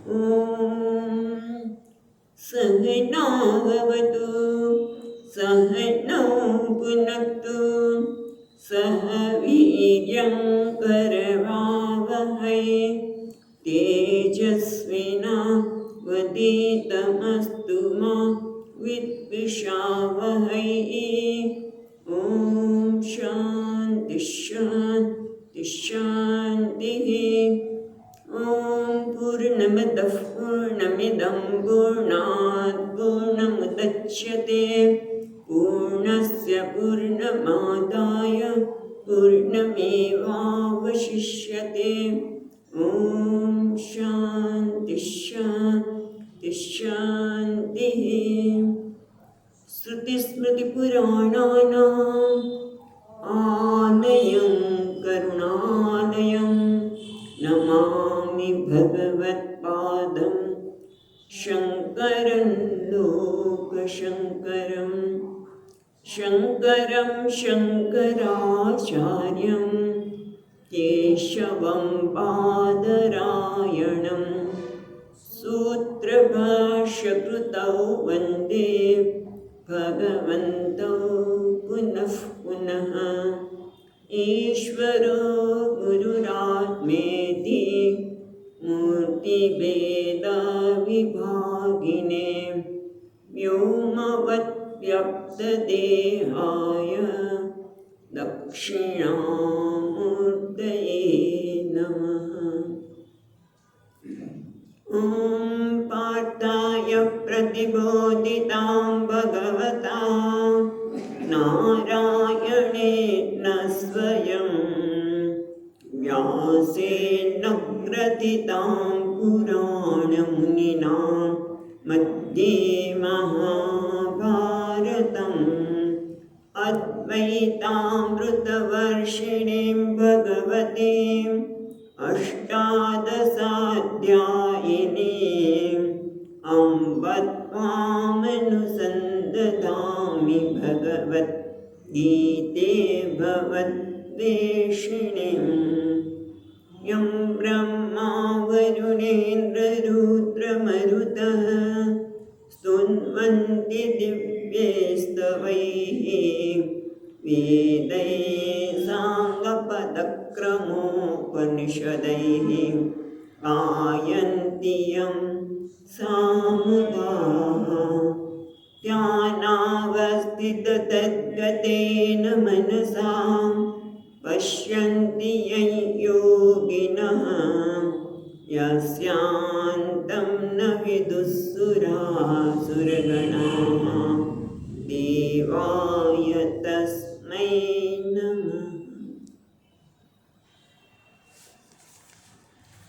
ॐ सहनाववतु सहनौ पुनक्तु सह वीर्यं करवावहै तेजस्विनावधीतमस्तु मा विद्विषावहै। ॐ शान्ति शान्ति शान्तिः। ॐ पूर्णमदः पूर्णमिदं पूर्णात् पूर्णमुदच्यते पूर्णस्य पूर्णमादाय पूर्णमेवावशिष्यते। ॐ शान्ति शान्ति शान्तिः। श्रुतिस्मृतिपुराणानाम् आलयं करुणालयं नमामि भगवत्पादं शङ्करं लोकशङ्करं। शङ्करं शङ्कराचार्यं केशवं बादरायणं सूत्रभाष्यकृतौ वन्दे भगवन्तौ पुनः पुनः। ईश्वरो गुरुरात्मेति मूर्तिभेदविभागिने व्योमवद्व्यक्तदेहाय दक्षिणामूर्तये नमः। ॐ पार्थाय प्रतिबोधितां भगवता नारायणेन स्वयं व्यासेन ग्रथितां पुराणमुनिना मध्ये महाभारतम् अद्वैतामृतवर्षिणीं भगवतीम् अष्टादशाध्यायिनीम् अम्ब त्वामनुसन्दधामि भगवद्गीते भवद्वेषिणीम्। यं ब्रह्मा वरुणेन्द्ररुद्रमरुतः स्तुन्वन्ति दिव्यैस्तवैः वेदैः साङ्गपदक्रमोपनिषदैः गायन्ति यं सामुदाः। ध्यानावस्थिततद्गतेन मनसा पश्यन्ति यं योगिनः यस्यान्तं न विदुःसुरासुरगणाः देवाय तस्मै नमः।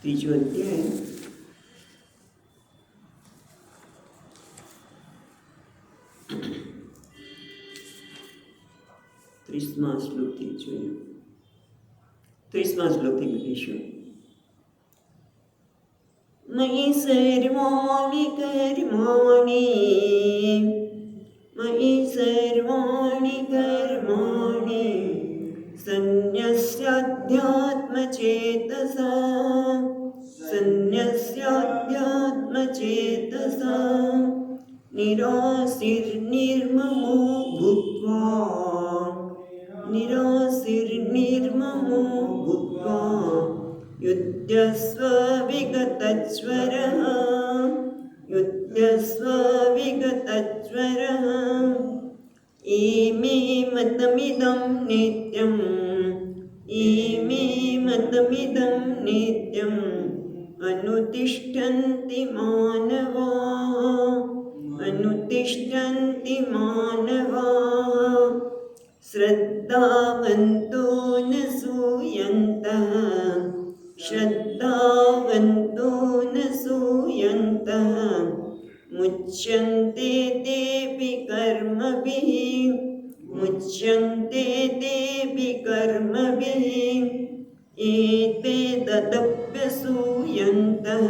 ત્રીજો અધ્યાય ત્રીસમા શ્લોકથી જોઈએ. 30મા શ્લોકથી લખીશું. મયि સર્વાણિ કર્માણિ મયि સર્વાણિ કર્માણિ સન્ન્યસ્યાધ્યાત્મચેતસા સન્ન્યસ્યાધ્યાત્મચેતસા નિરાશિર્નિર્મમો ભૂત્વા निराशिर्निर्ममो भूत्वा युध्यस्व विगतज्वरः युध्यस्व विगतज्वरः। इमे मतमिदं नित्यम् इमे मतमिदं नित्यम् अनुतिष्ठन्ति मानवाः श्रद्धावन्तो न सूयन्तः मुच्यन्ते तेऽपि कर्मभिः एतदप्यसूयन्तः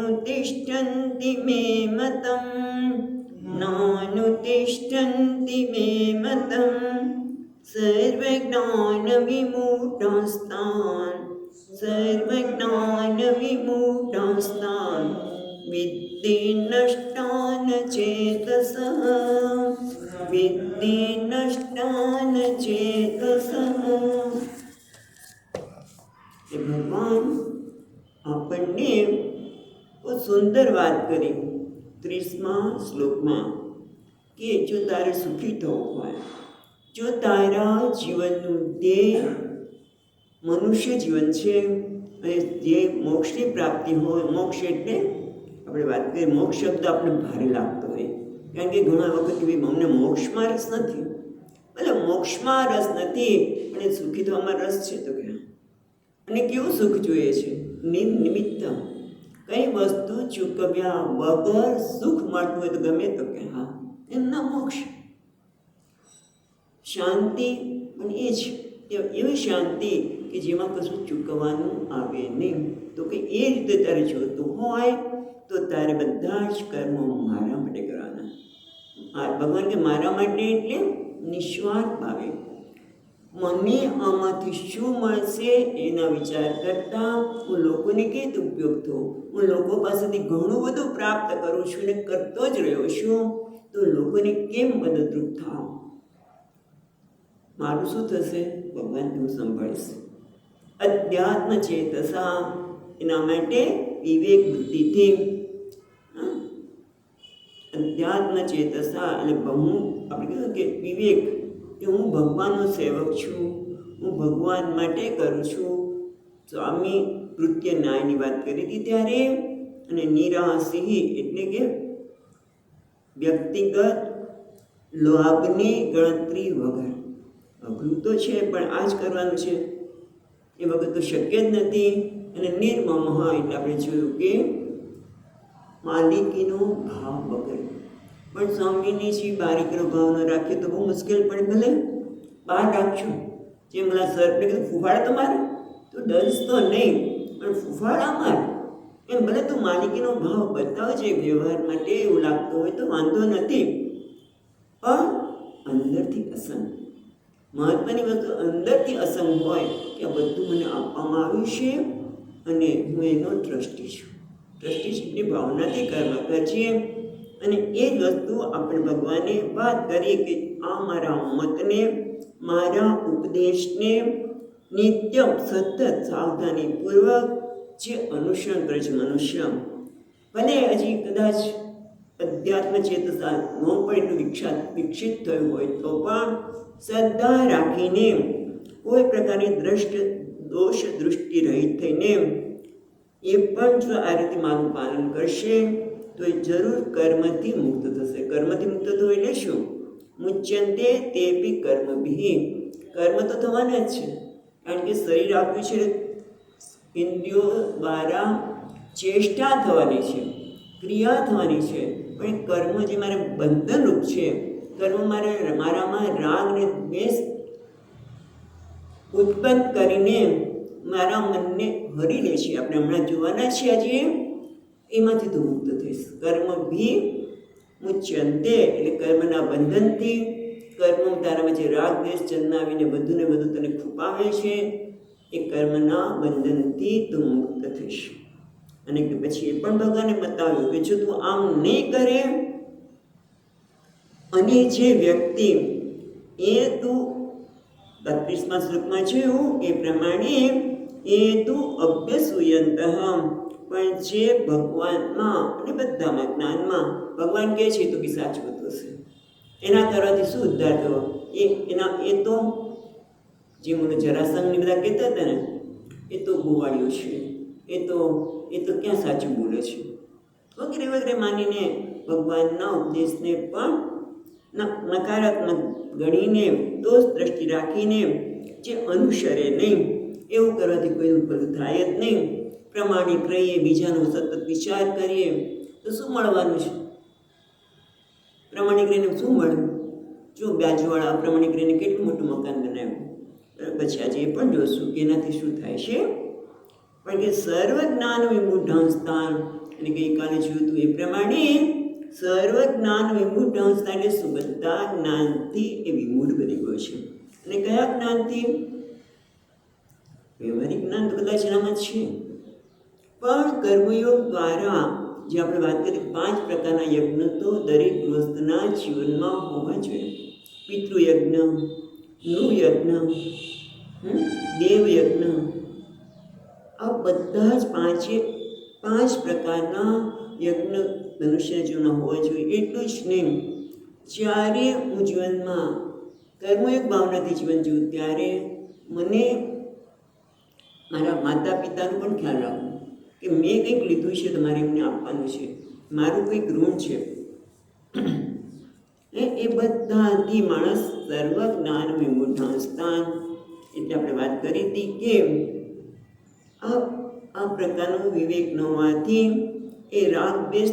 नानुतिष्ठन्ति मे मतम् सर्वज्ञानविमूढांस्तान् सर्वज्ञानविमूढांस्तान् विद्धि नष्टान् चेतसः विद्धि नष्टान् चेतसः. એ ભગવાન આપણને બહુ સુંદર વાત કરી 30મા શ્લોકમાં કે જો તારે સુખી થવું હોય, જો તારા જીવનનું ધ્યેય મનુષ્ય જીવન છે અને જે મોક્ષની પ્રાપ્તિ હોય, મોક્ષ એટલે આપણે વાત કરીએ, મોક્ષ શબ્દ આપણે ભારે લાગતો હોય, કારણ કે ઘણા વખત એવી અમને મોક્ષમાં રસ નથી, એટલે મોક્ષમાં રસ નથી પણ એ સુખી થવામાં રસ છે. તો કે અને કેવું સુખ જોઈએ છે? નિમિત્ત કઈ વસ્તુ ચૂકવ્યા વગર સુખ મળતું હોય તો ગમે તો કે હા એમના મોક્ષ. શાંતિ પણ એ જ એવી શાંતિ કે જેમાં કશું ચૂકવવાનું આવે નહીં. તો કે એ રીતે તારે જોતું હોય તો તારે બધા જ કર્મો મારા માટે કરવાના. ભગવાન કે મારા માટે એટલે નિસ્વાર્થ ભાવે. મને આમાંથી શું મળશે એના વિચાર કરતાં હું લોકોને કેવી રીતે ઉપયોગ થયો, હું લોકો પાસેથી ઘણું બધું પ્રાપ્ત કરું છું ને કરતો જ રહ્યો છું, તો લોકોને કેમ મદદરૂપ થાવ? મારું શું થશે? ભગવાન હું સંભાળીશ. અધ્યાત્મ ચેતસા, એના માટે વિવેક બુદ્ધિથી. અધ્યાત્મ ચેતસા એટલે હું આપણે કહેવાય કે વિવેક કે હું ભગવાનનો સેવક છું, હું ભગવાન માટે કરું છું. સ્વામી કૃત્ય ન્યાયની વાત કરી હતી ત્યારે. અને નિરાસિંહ એટલે કે વ્યક્તિગત લાભની ગણતરી વગર. અઘરું તો છે પણ આ જ કરવાનું છે, એ વખત તો શક્ય જ નથી. અને નિર્મમ એટલે આપણે જોયું કે માલિકીનો ભાવ વગર. પણ સ્વામીની જે બારીકનો ભાવ ન રાખીએ તો બહુ મુશ્કેલ પડે. ભલે બહાર રાખશું, જે મને સર્પને કીધું ફૂફાડ તો મારે, તો ડસ તો નહીં પણ ફૂફાડા માર એમ. ભલે તું માલિકીનો ભાવ બતાવજે વ્યવહાર માટે, એવું લાગતું હોય તો વાંધો નથી, પણ અંદરથી અસંગ. મહત્વની વસ્તુ અંદરથી અસંગ હોય કે આ બધું મને આપવામાં આવ્યું છે અને હું એનો ટ્રસ્ટી છું. ટ્રસ્ટીશીપની ભાવનાથી કર્મ કરીએ. અને એ જ વસ્તુ આપણે ભગવાને વાત કરી કે આ મારા મતને, મારા ઉપદેશને નિત્ય સતત સાવધાનીપૂર્વક જે અનુસરણ કરે છે મનુષ્ય, ભલે હજી કદાચ અધ્યાત્મ ચેતસા ન પણ એટલું વિકસિત થયું હોય તો પણ શ્રદ્ધા રાખીને કોઈ પ્રકારની દોષ દૃષ્ટિ રહિત થઈને એ પણ જો આ રીતે મારું પાલન કરશે તો એ જરૂર કર્મથી મુક્ત થશે. કર્મથી મુક્ત થવું એટલે શું? મુચ્યંતે તે બી કર્મભિઃ. કર્મ તો થવાના જ છે, કારણ કે શરીર આપ્યું છે, ઇન્દ્રિયો દ્વારા ચેષ્ટા થવાની છે, ક્રિયા થવાની છે, પણ કર્મ જે મારે બંધનરૂપ છે, કર્મ મારામાં રાગ ને દ્વેષ ઉત્પન્ન કરીને મારા મનને હરી લે છે. આપણે હમણાં જોવાના છીએ આજે, એમાંથી તો મુક્ત થઈશ. કર્મ ભી મુચ્યંતે એટલે કર્મના બંધનથી. કર્મ તારામાં જે રાગ દ્વેષ જન્માવીને બધું ને બધું તને ખૂપાવે છે, એ કર્મના બંધનથી તું મુક્ત થઈશ. અને પછી એ પણ ભગવાને બતાવ્યું કે જો તું આમ નહીં કરે અને જે વ્યક્તિ એ તું 32મા શ્લોકમાં જોયું એ પ્રમાણે એ તું અભ્યસુયંત, પણ જે ભગવાનમાં અને બધામાં જ્ઞાનમાં ભગવાન કહે છે તો કે સાચું થશે. એના કરવાથી શું ઉદ્ધાર થયો? એ તો જે મને જરાસંઘને બધા કહેતા હતા ને, એ તો ગોવાળીઓ છે, એ તો ક્યાં સાચું બોલે છે વગેરે વગેરે માનીને ભગવાનના ઉપદેશને પણ નકારાત્મક ગણીને, દોષ દ્રષ્ટિ રાખીને જે અનુસરે નહીં, એવું કરવાથી કોઈ પેલું થાય જ નહીં. પ્રમાણિક રહીએ, બીજાનો સતત વિચાર કરીએ તો શું મળવાનું છે? પ્રમાણિક રહીને શું મળ્યું? જો બાજુવાળા અપ્રમાણિક રહીને કેટલું મોટું મકાન બનાવ્યું, પછી આજે એ પણ જોશું કે એનાથી શું થાય છે. પણ કે સર્વ જ્ઞાન વિમૂઢાંસ્તાન, એટલે ગઈકાલે જોયું હતું એ પ્રમાણે સર્વ જ્ઞાન વિમૂઢાંસ્તાન એટલે શું? બધા જ્ઞાનથી એ વિમૂઢ બની ગયો છે. અને કયા જ્ઞાનથી? વ્યવહારિક જ્ઞાન તો કદાચ એનામાં જ છે, પણ કર્મયોગ દ્વારા જે આપણે વાત કરી 5 પ્રકારના યજ્ઞ તો દરેક ગૃહસ્થના જીવનમાં હોવા જોઈએ. પિતૃયજ્ઞ, નૃયજ્ઞ, દેવયજ્ઞ, આ બધા જ 5 પ્રકારના યજ્ઞ મનુષ્ય જીવનમાં હોવા જોઈએ. એટલું જ નહીં, જ્યારે હું જીવનમાં કર્મયોગ ભાવનાથી જીવન જીવું ત્યારે મને મારા માતા પિતાનું પણ ખ્યાલ રાખવું કે મેં કંઈક લીધું છે, તમારે એમને આપવાનું છે, મારું કંઈક ઋણ છે. એ બધાથી માણસ સર્વ જ્ઞાન વિમૂઢાં સ્થાન, એટલે આપણે વાત કરી હતી કે આ પ્રકારનો વિવેક ન હોવાથી એ રાગદ્વેષ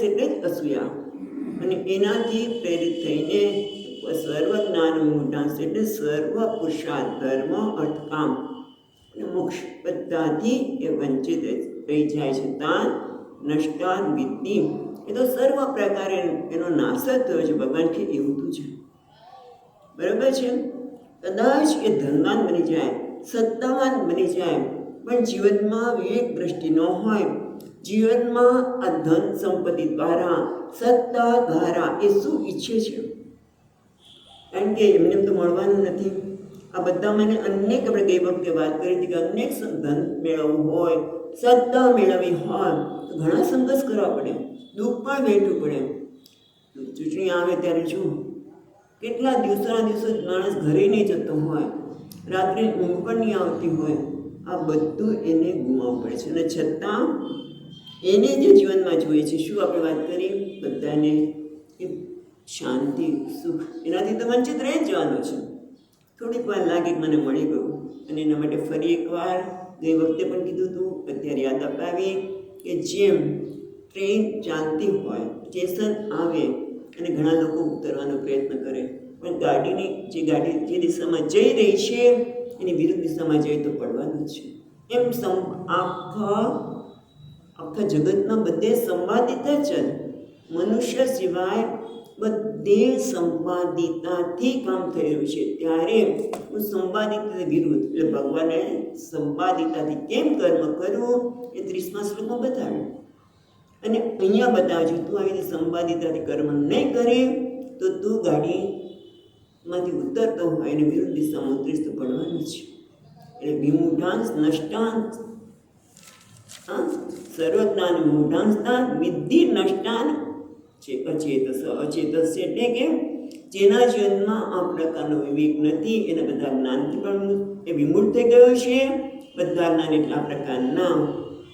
એટલે જ અસૂયા, અને એનાથી પ્રેરિત થઈને સર્વ જ્ઞાન વિમૂઢાં એટલે સર્વ પુરુષાર્થ, ધર્મ, અર્થ, કામ અને મોક્ષ બધાથી એ વંચિત રહી જાય છે. તાન નષ્ટાન વિદ્ધિ, એ તો સર્વ પ્રકારે એનો નાશ જ થયો છે. ભગવાન કે એવું તો છે, બરાબર છે. કદાચ એ ધનવાન બની જાય, સત્તાવાન બની જાય, પણ જીવનમાં વિવેક દ્રષ્ટિ ન હોય, જીવનમાં આ ધન સંપત્તિ દ્વારા, સત્તા દ્વારા એ શું ઈચ્છે છે? કારણ કે એમને તો મળવાનું નથી. આ બધા મને અનેક, આપણે ગઈ વખતે વાત કરી હતી કે અનેક ધન મેળવવું હોય, સત્તા મેળવવી હોય તો ઘણા સંઘર્ષ કરવા પડે, દુઃખ પણ વેઠવું પડે. ચૂંટણી આવે ત્યારે જો કેટલા દિવસોના દિવસો માણસ ઘરે નહીં જતો હોય, રાત્રે ઊંઘ પણ નહીં આવતી હોય, આ બધું એને ગુમાવવું પડે છે. અને છતાં એને જે જીવનમાં જોઈએ છે, શું આપણે વાત કરી બધાને કે શાંતિ, સુખ, એનાથી તો વંચિત રહી જ જવાનું છે. થોડીક વાર લાગે કે મને મળી ગયું, અને એના માટે ફરી એકવાર ગઈ વખતે પણ કીધું હતું, અત્યારે યાદ અપાવી કે જેમ ટ્રેન ચાલતી હોય, સ્ટેશન આવે અને ઘણા લોકો ઉતરવાનો પ્રયત્ન કરે, પણ ગાડી જે દિશામાં જઈ રહી છે એની વિરુદ્ધ દિશામાં જઈ તો પડવાનું જ છે. એમ આખા જગતમાં બધે સંવાદિત જ, મનુષ્ય સિવાય બધે સંવાદિતાથી કામ થઈ રહ્યું છે. ત્યારે હું સંવાદિતા વિરુદ્ધ, એટલે ભગવાને સંવાદિતાથી કેમ કર્મ કરવું એ 30મા શ્લોકમાં બતાવ્યું. અને અહીંયા બતાવજો, તું આવી રીતે સંવાદિતાથી કર્મ નહીં કરે તો તું ગાડીમાંથી ઉતરતો હોય અને વિરુદ્ધ દિશામાં ઉતરીશ તો પડવાનું છે. એટલે વિમૂઢાંશ નષ્ટાન, સર્વજ્ઞાન વિમૂઢાંસ્તાન વિદ્ધિ નષ્ટાન અચેતસ. અચેતસ એટલે કે જેના જીવનમાં આ પ્રકારનો વિવેક નથી, એના બધા જ્ઞાનથી પણ એ વિમૂઢ થઈ ગયો છે. બધા જ્ઞાન એટલા પ્રકારના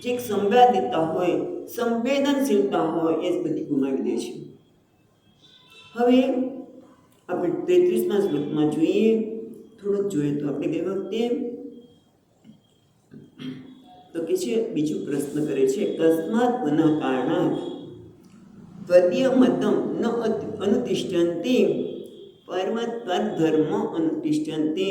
જે સંવાદિતા હોય, સંવેદનશીલતા હોય, એ જ બધી ગુમાવી દે છે. હવે આપણે 33મા શ્લોકમાં જોઈએ, થોડુંક જોઈએ તો આપણે ગઈ વખતે તો કે છે, બીજું પ્રશ્ન કરે છે, કસ્માત પુનઃ કારણાત ત્વદીય મતમ ન અનુતિષ્ઠન્તિ પરધર્મ અનુતિષ્ઠન્તિ.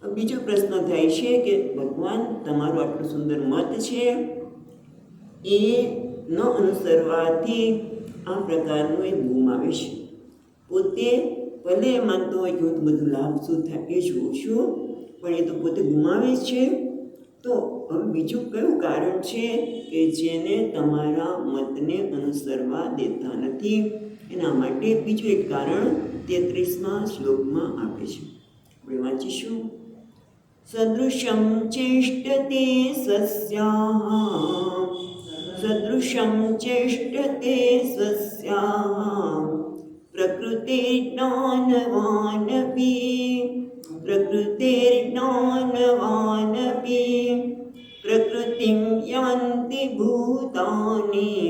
બીજો પ્રશ્ન થાય છે કે ભગવાન તમારું આટલું સુંદર મત છે, એ ન અનુસરવાથી આ પ્રકારનું એ ગુમાવે છે. પોતે ભલે માનતો હોય કે હું તો બધું લાભ શું થાય એ જોઉં છું, પણ એ તો પોતે ગુમાવે છે. તો હવે બીજું કયું કારણ છે કે જેને તમારા મતને અનુસરવા દેતા નથી? એના માટે બીજું એક કારણ 33મા શ્લોકમાં આપે છે, આપણે વાંચીશું. સદૃશમ ચેષ્ટતે સ્વસ્યાઃ, સદૃશમ ચેષ્ટતે સ્વસ્યાઃ પ્રકૃતિર્જ્ઞાનવાનપી, પ્રકૃતિર્જ્ઞાનવાનપી પ્રકૃતિમ યાન્તિ ભૂતાની,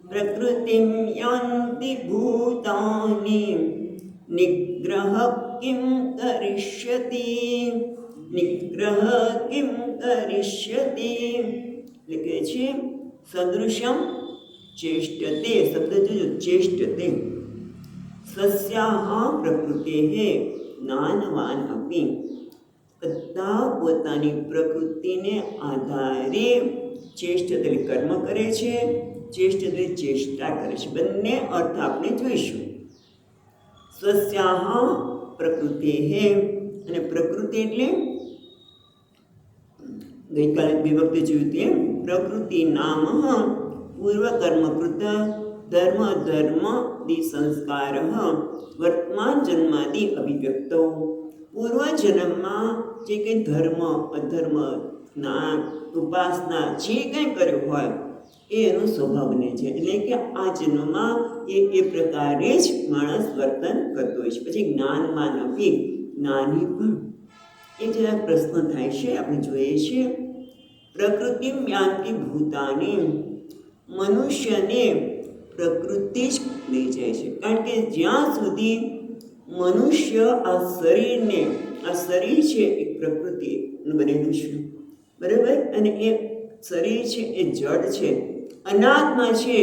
પ્રકૃતિમ યાન્તિ ભૂતાની નિગ્રહ કિમ કરિષ્યતિ, નિગ્રહ કિમ કરિષ્યતિ. એટલે કે છે સદૃશમ ચેષ્ટતે, શબ્દ જોજો, ચેષ્ટતે સ્વસ્યાઃ પ્રકૃતેઃ જ્ઞાનવાન અપી, બધા પોતાની પ્રકૃતિને આધારે ચેષ્ટ એટલે કર્મ કરે છે, ચેષ્ટ એટલે ચેષ્ટા કરે છે. બંને અર્થ આપણે જોઈશું. સ્વસ્યાહ પ્રકૃતિ હે, અને પ્રકૃતિ એટલે ગઈકાલે વિભક્તિ જોયું તેમ પ્રકૃતિ નામ પૂર્વકર્મકૃત ધર્માદિ સંસ્કાર વર્તમાન જન્માદિ અભિવ્યક્તો. પૂર્વજન્મમાં જે કંઈ ધર્મ અધર્મ જ્ઞાન ઉપાસના જે કંઈ કર્યું હોય એ એનો સ્વભાવ બને છે. એટલે કે આ જન્મમાં એ પ્રકારે જ માણસ વર્તન કરતો હોય છે. પછી જ્ઞાનમાં નથી, જ્ઞાની પણ એ જરા પ્રશ્ન થાય છે, આપણે જોઈએ છીએ. પ્રકૃતિ યાન્તિ ભૂતાની, મનુષ્યને પ્રકૃતિ જ લઈ જાય છે. કારણ કે જ્યાં સુધી મનુષ્ય આ શરીર છે એ પ્રકૃતિનું બનેલું છે, બરાબર, અને એ શરીર છે એ જડ છે, અનાત્મા છે.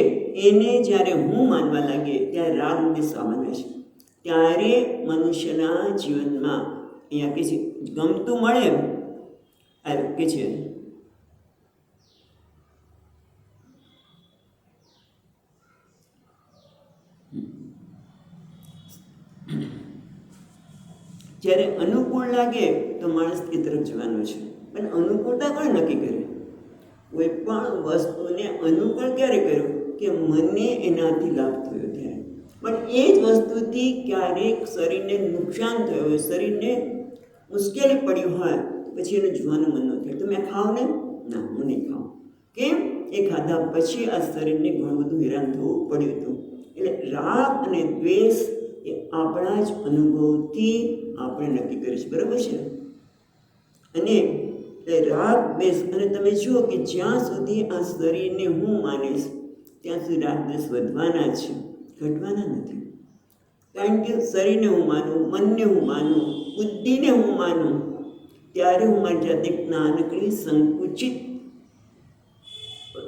એને જ્યારે હું માનવા લાગે ત્યારે રાગ દ્વેષ આવવાના છે. ત્યારે મનુષ્યના જીવનમાં અહીંયા કે છે ગમતું મળે કે છે જ્યારે અનુકૂળ લાગે તો માણસ એ તરફ જવાનો છે. પણ અનુકૂળતા કોણ નક્કી કરે? કોઈ પણ વસ્તુને અનુકૂળ ક્યારે કર્યું કે મને એનાથી લાભ થયો ત્યારે. પણ એ જ વસ્તુથી ક્યારેક શરીરને નુકસાન થયું હોય, શરીરને મુશ્કેલી પડી હોય, પછી એને જોવાનું મન ન થાય. તો મેં ખાવ ને, ના હું નહીં ખાઉં. કેમ? એ ખાધા પછી આ શરીરને ઘણું બધું હેરાન થવું પડ્યું હતું. એટલે રાગ અને દ્વેષ એ આપણા જ અનુભવથી આપણે નક્કી કરીએ છીએ, બરાબર છે. અને રાગ દ્વેષ, અને તમે જુઓ કે જ્યાં સુધી આ શરીરને હું માનીશ ત્યાં સુધી રાગ દ્વેષ વધવાના છે, ઘટવાના નથી. કારણ કે શરીરને હું માનું, મનને હું માનું, બુદ્ધિને હું માનું, ત્યારે હું મારી જાતે નાનકડી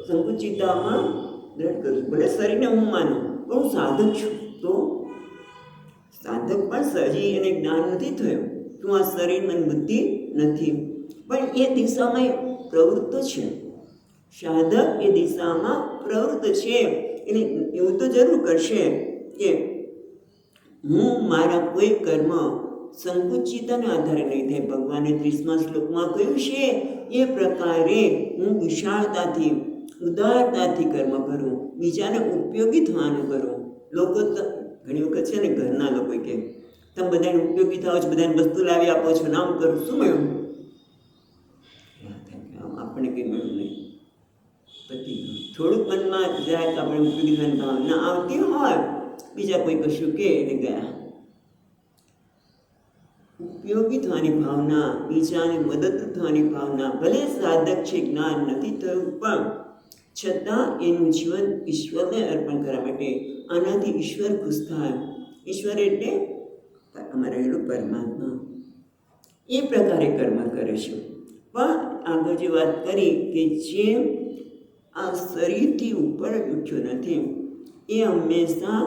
સંકુચિતામાં દ્રઢ કરું છું. ભલે શરીરને હું માનું પણ હું સાધક છું. તો સાધક પણ સહજી અને જ્ઞાન નથી થયું. તું આ શરીર મન બુદ્ધિ નથી, પણ એ દિશામાં પ્રવૃત્ત છે. સાધક એ દિશામાં પ્રવૃત્ત છે. એટલે એવું તો જરૂર કરશે કે હું મારા કોઈ કર્મ સંકુચિતાના આધારે નહીં થાય. ભગવાને 30મા શ્લોકમાં કહ્યું છે એ પ્રકારે હું વિશાળતાથી ઉદારતાથી કર્મ કરું, બીજાને ઉપયોગી થવાનું કરું. લોકો તો ઘણી વખત છે ને, ઘરના લોકો કે તમે બધાને ઉપયોગી થાવ છો, બધાને વસ્તુ લાવી આપો છો, નામ કરું, શું મળ્યું? આપણે કંઈ મળ્યું નહીં. પતિ થોડુંક મનમાં જાય તો આપણે ઉપયોગી થવાની ભાવના આવતી હોય, બીજા કોઈ કશું કે એને ગયા. ઉપયોગી થવાની ભાવના, બીજાને મદદ થવાની ભાવના, ભલે સાધક છે, જ્ઞાન નથી થયું, પણ છતાં એનું જીવન ઈશ્વરને અર્પણ કરવા માટે, આનાથી ઈશ્વર ખુશ થાય. ઈશ્વર એટલે અમારે રહેલું પરમાત્મા. એ પ્રકારે કર્મ કરે છે. પણ આગળ જે વાત કરી કે જે આ શરીરથી ઉપર ઉઠ્યો નથી, એ હંમેશા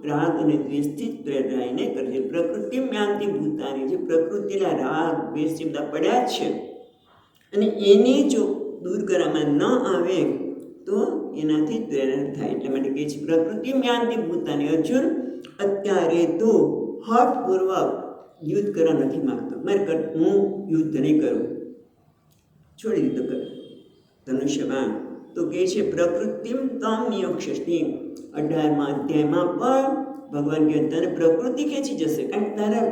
રાગ અને દ્વેષથી જ પ્રેરાઈને કરે છે. પ્રકૃતિ યાન્તિ ભૂતાની, જે પ્રકૃતિના રાગ દ્વેષ જે બધા પડ્યા છે, અને એને જો દૂર કરવામાં ન આવે તો એનાથી પ્રેરણા થાય. એટલા માટે કહે છે પ્રકૃતિ યાન્તિ ભૂતાની. અર્જુન અત્યારે તો હઠપૂર્વક યુદ્ધ કરવા નથી માગતો. હું યુદ્ધ નહીં કરું, છોડી દીધું ધનુષ્યબાણ. તો કહે છે પ્રકૃતિમ તમ નિયોક્ષિ. 18મા અધ્યાયમાં પણ ભગવાન કહે તને પ્રકૃતિ ખેંચી જશે, કારણ કે તારા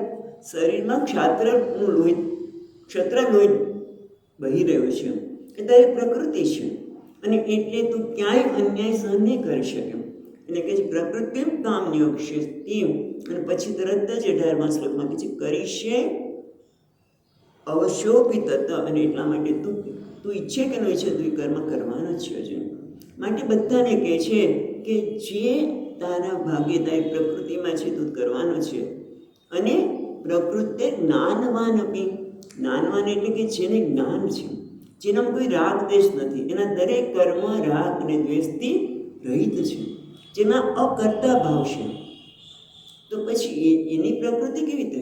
શરીરમાં ક્ષત્ર લોહી વહી રહ્યો છે, એ તારી પ્રકૃતિ છે. અને એટલે તું ક્યાંય અન્યાય સહન નહીં કરી શકે. એટલે કે છે પ્રકૃતિમ કામ નિયોક્ષિ. અને પછી તરત જ 18મા શ્લોકમાં કહે છે કરીશે અવશોપિત તત. અને એટલા માટે તું ઈચ્છે કે ન ઈચ્છે તું કર્મ કરવાનો જ છે. હજુ માટે બધાને કહે છે કે જે તારા ભાગ્ય તારી પ્રકૃતિમાં છે તું કરવાનો છે. અને પ્રકૃતિ જ્ઞાનવાન આપી. જ્ઞાનવાન એટલે કે જેને જ્ઞાન છે, જેનામાં કોઈ રાગ દ્વેષ નથી, એના દરેક કર્મ રાગ અને દ્વેષથી રહિત છે, જેમાં અકર્તા ભાવ છે. તો પછી એની પ્રકૃતિ કેવી રીતે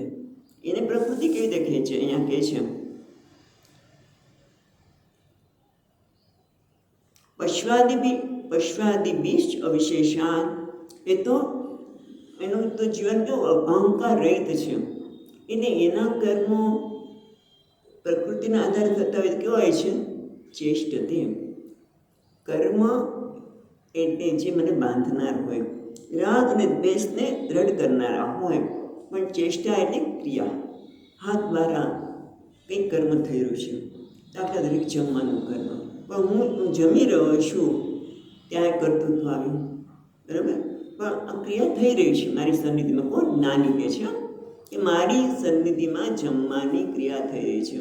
કહે છે? અહીંયા કહે છે પશ્વાદિભિશ્ચ અવિશેષાન, એ તો એનું તો જીવન કેવું અહંકાર રહિત છે. એટલે એના કર્મો પ્રકૃતિના આધારે થતા હોય કેવા હોય છે? ચેષ્ટતે. કર્મ એટલે જે મને બાંધનાર હોય, રાગ અને દ્વેષને દ્રઢ કરનારા હોય. પણ ચેષ્ટા એટલે ક્રિયા, હાથ દ્વારા કંઈક કર્મ થઈ રહ્યું છે. દાખલા તરીકે જમવાનું કર્મ, પણ હું જમી રહ્યો છું ત્યાં કર્તૃત્વ આવ્યું, બરાબર. પણ આ ક્રિયા થઈ રહી છે મારી સન્નિધિમાં. કોણ? જ્ઞાની કહે છે કે મારી સન્નિધિમાં જમવાની ક્રિયા થઈ રહી છે.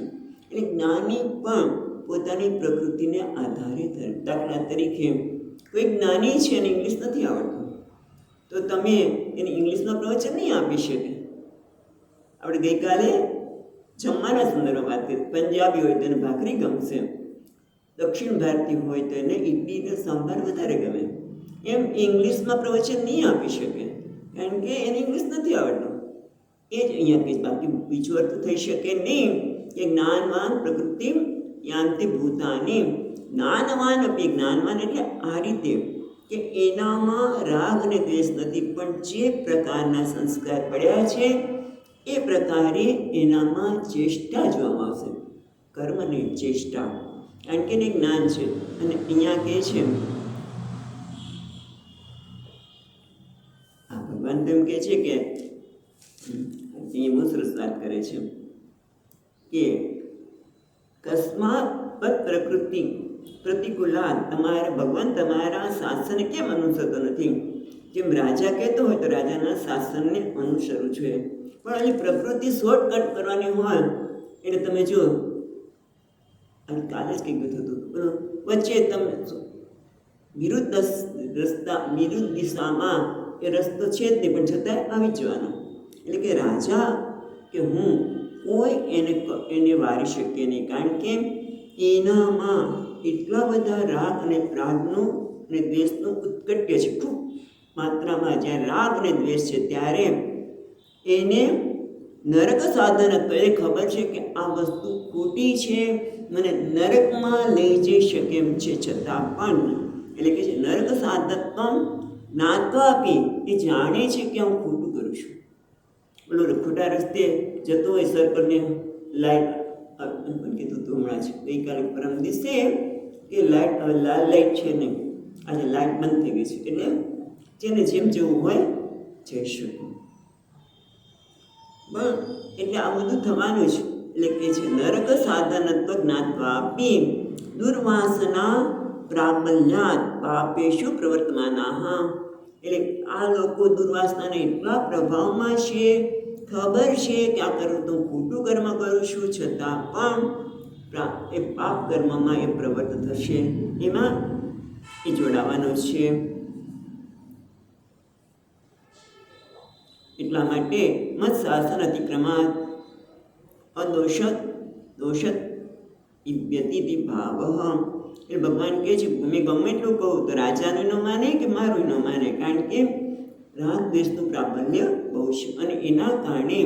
એટલે જ્ઞાની પણ પોતાની પ્રકૃતિને આધારે થાય. દાખલા તરીકે કોઈ જ્ઞાની છે અને ઇંગ્લિશ નથી આવડતું, તો તમે એને ઇંગ્લિશમાં પ્રવચન નહીં આપી શકે. આપણે ગઈકાલે જમવાના સંદર્ભમાં વાત કરી. પંજાબી હોય તો એને ભાખરી ગમશે, દક્ષિણ ભારતીય હોય તો એને ઇડલી ને સાંભાર વધારે ગમે. એમ ઇંગ્લિશમાં પ્રવચન નહીં આપી શકે, કારણ કે એને ઇંગ્લિશ નથી આવડતું. એ જ અહીંયા કંઈ, બાકી બીજો અર્થ થઈ શકે નહીં કે જ્ઞાનવાન પ્રકૃતિ યાંતિ ભૂતાની. જ્ઞાનવાન અપી, જ્ઞાનવાન એટલે આ રીતે કે એનામાં રાગ અને દ્વેષ નથી, પણ જે પ્રકારના સંસ્કાર પડ્યા છે એ પ્રકારે એનામાં ચેષ્ટા જોવામાં આવશે. કર્મ નહીં, ચેષ્ટા, કારણ કે એને જ્ઞાન છે. અને અહીંયા કહે છે ભગવાન તો એમ કહે છે કે બહુ સરસ વાત કરે છે કે કસ્માત પ્રકૃતિ પ્રતિકૂલા, તમારા ભગવાન તમારા શાસનને કેમ અનુસરતો નથી? જેમ રાજા કહેતો હોય તો રાજાના શાસનને અનુસરવું જોઈએ. પણ હજી પ્રકૃતિ શોર્ટકટ કરવાની હોય એટલે તમે જો, અને કાલે જ કંઈક થતું વચ્ચે તમે વિરુદ્ધ દિશામાં એ રસ્તો છે જ નહીં, પણ છતાંય આવી જવાનો. એટલે કે રાજા કે હું કોઈ એને વારી શકે નહીં, કારણ કે એનામાં એટલા બધા રાગ અને રાગનું અને દ્વેષનું ઉત્કટ્ય છે. ખૂબ માત્રામાં જ્યારે રાગ અને દ્વેષ છે ત્યારે એને નરક સાધન હતો. એ ખબર છે કે આ વસ્તુ ખોટી છે, મને નરકમાં લઈ જઈ શકે એમ છે, છતાં પણ એટલે કે નરક સાધકત્વમ જ્ઞાત્વા આપી, એ જાણે છે કે હું ખોટું કરું છું. બોલો, ખોટા રસ્તે જતો હોય સર્કલને લાઈટ કીધું તું હમણાં જ ગઈકાલે પરમ દિવસે કે લાઈટ હવે લાલ લાઈટ છે નહીં, આજે લાઈટ બંધ થઈ ગઈ છે, એટલે જેને જેમ જવું હોય જઈ શકું. બસ એટલે આ બધું થવાનું છે. એટલે કે છે નરક સાધનત્વ જ્ઞાત્વા આપી દુર્વાસના પ્રાબલ્યાત પાપેશુ પ્રવર્તમાના. એટલે આ લોકો દુર્વાસનાના એટલા પ્રભાવમાં છે, ખબર છે કે આ કરું તો ખોટું કર્મ કરું છું, છતાં પણ એ પાપ કર્મમાં એ પ્રવર્ત થશે, એમાં એ જોડાવાનો છે. એટલા માટે મત શાસન અતિક્રમાત દોષત વ્યતીતિ ભાવ. એટલે ભગવાન કહે છે મેં ગમે એટલું કહું તો રાજાનું ન માને કે મારું ન માને, કારણ કે રાગ દ્વેષનું પ્રાબલ્ય બહુ છે અને એના કારણે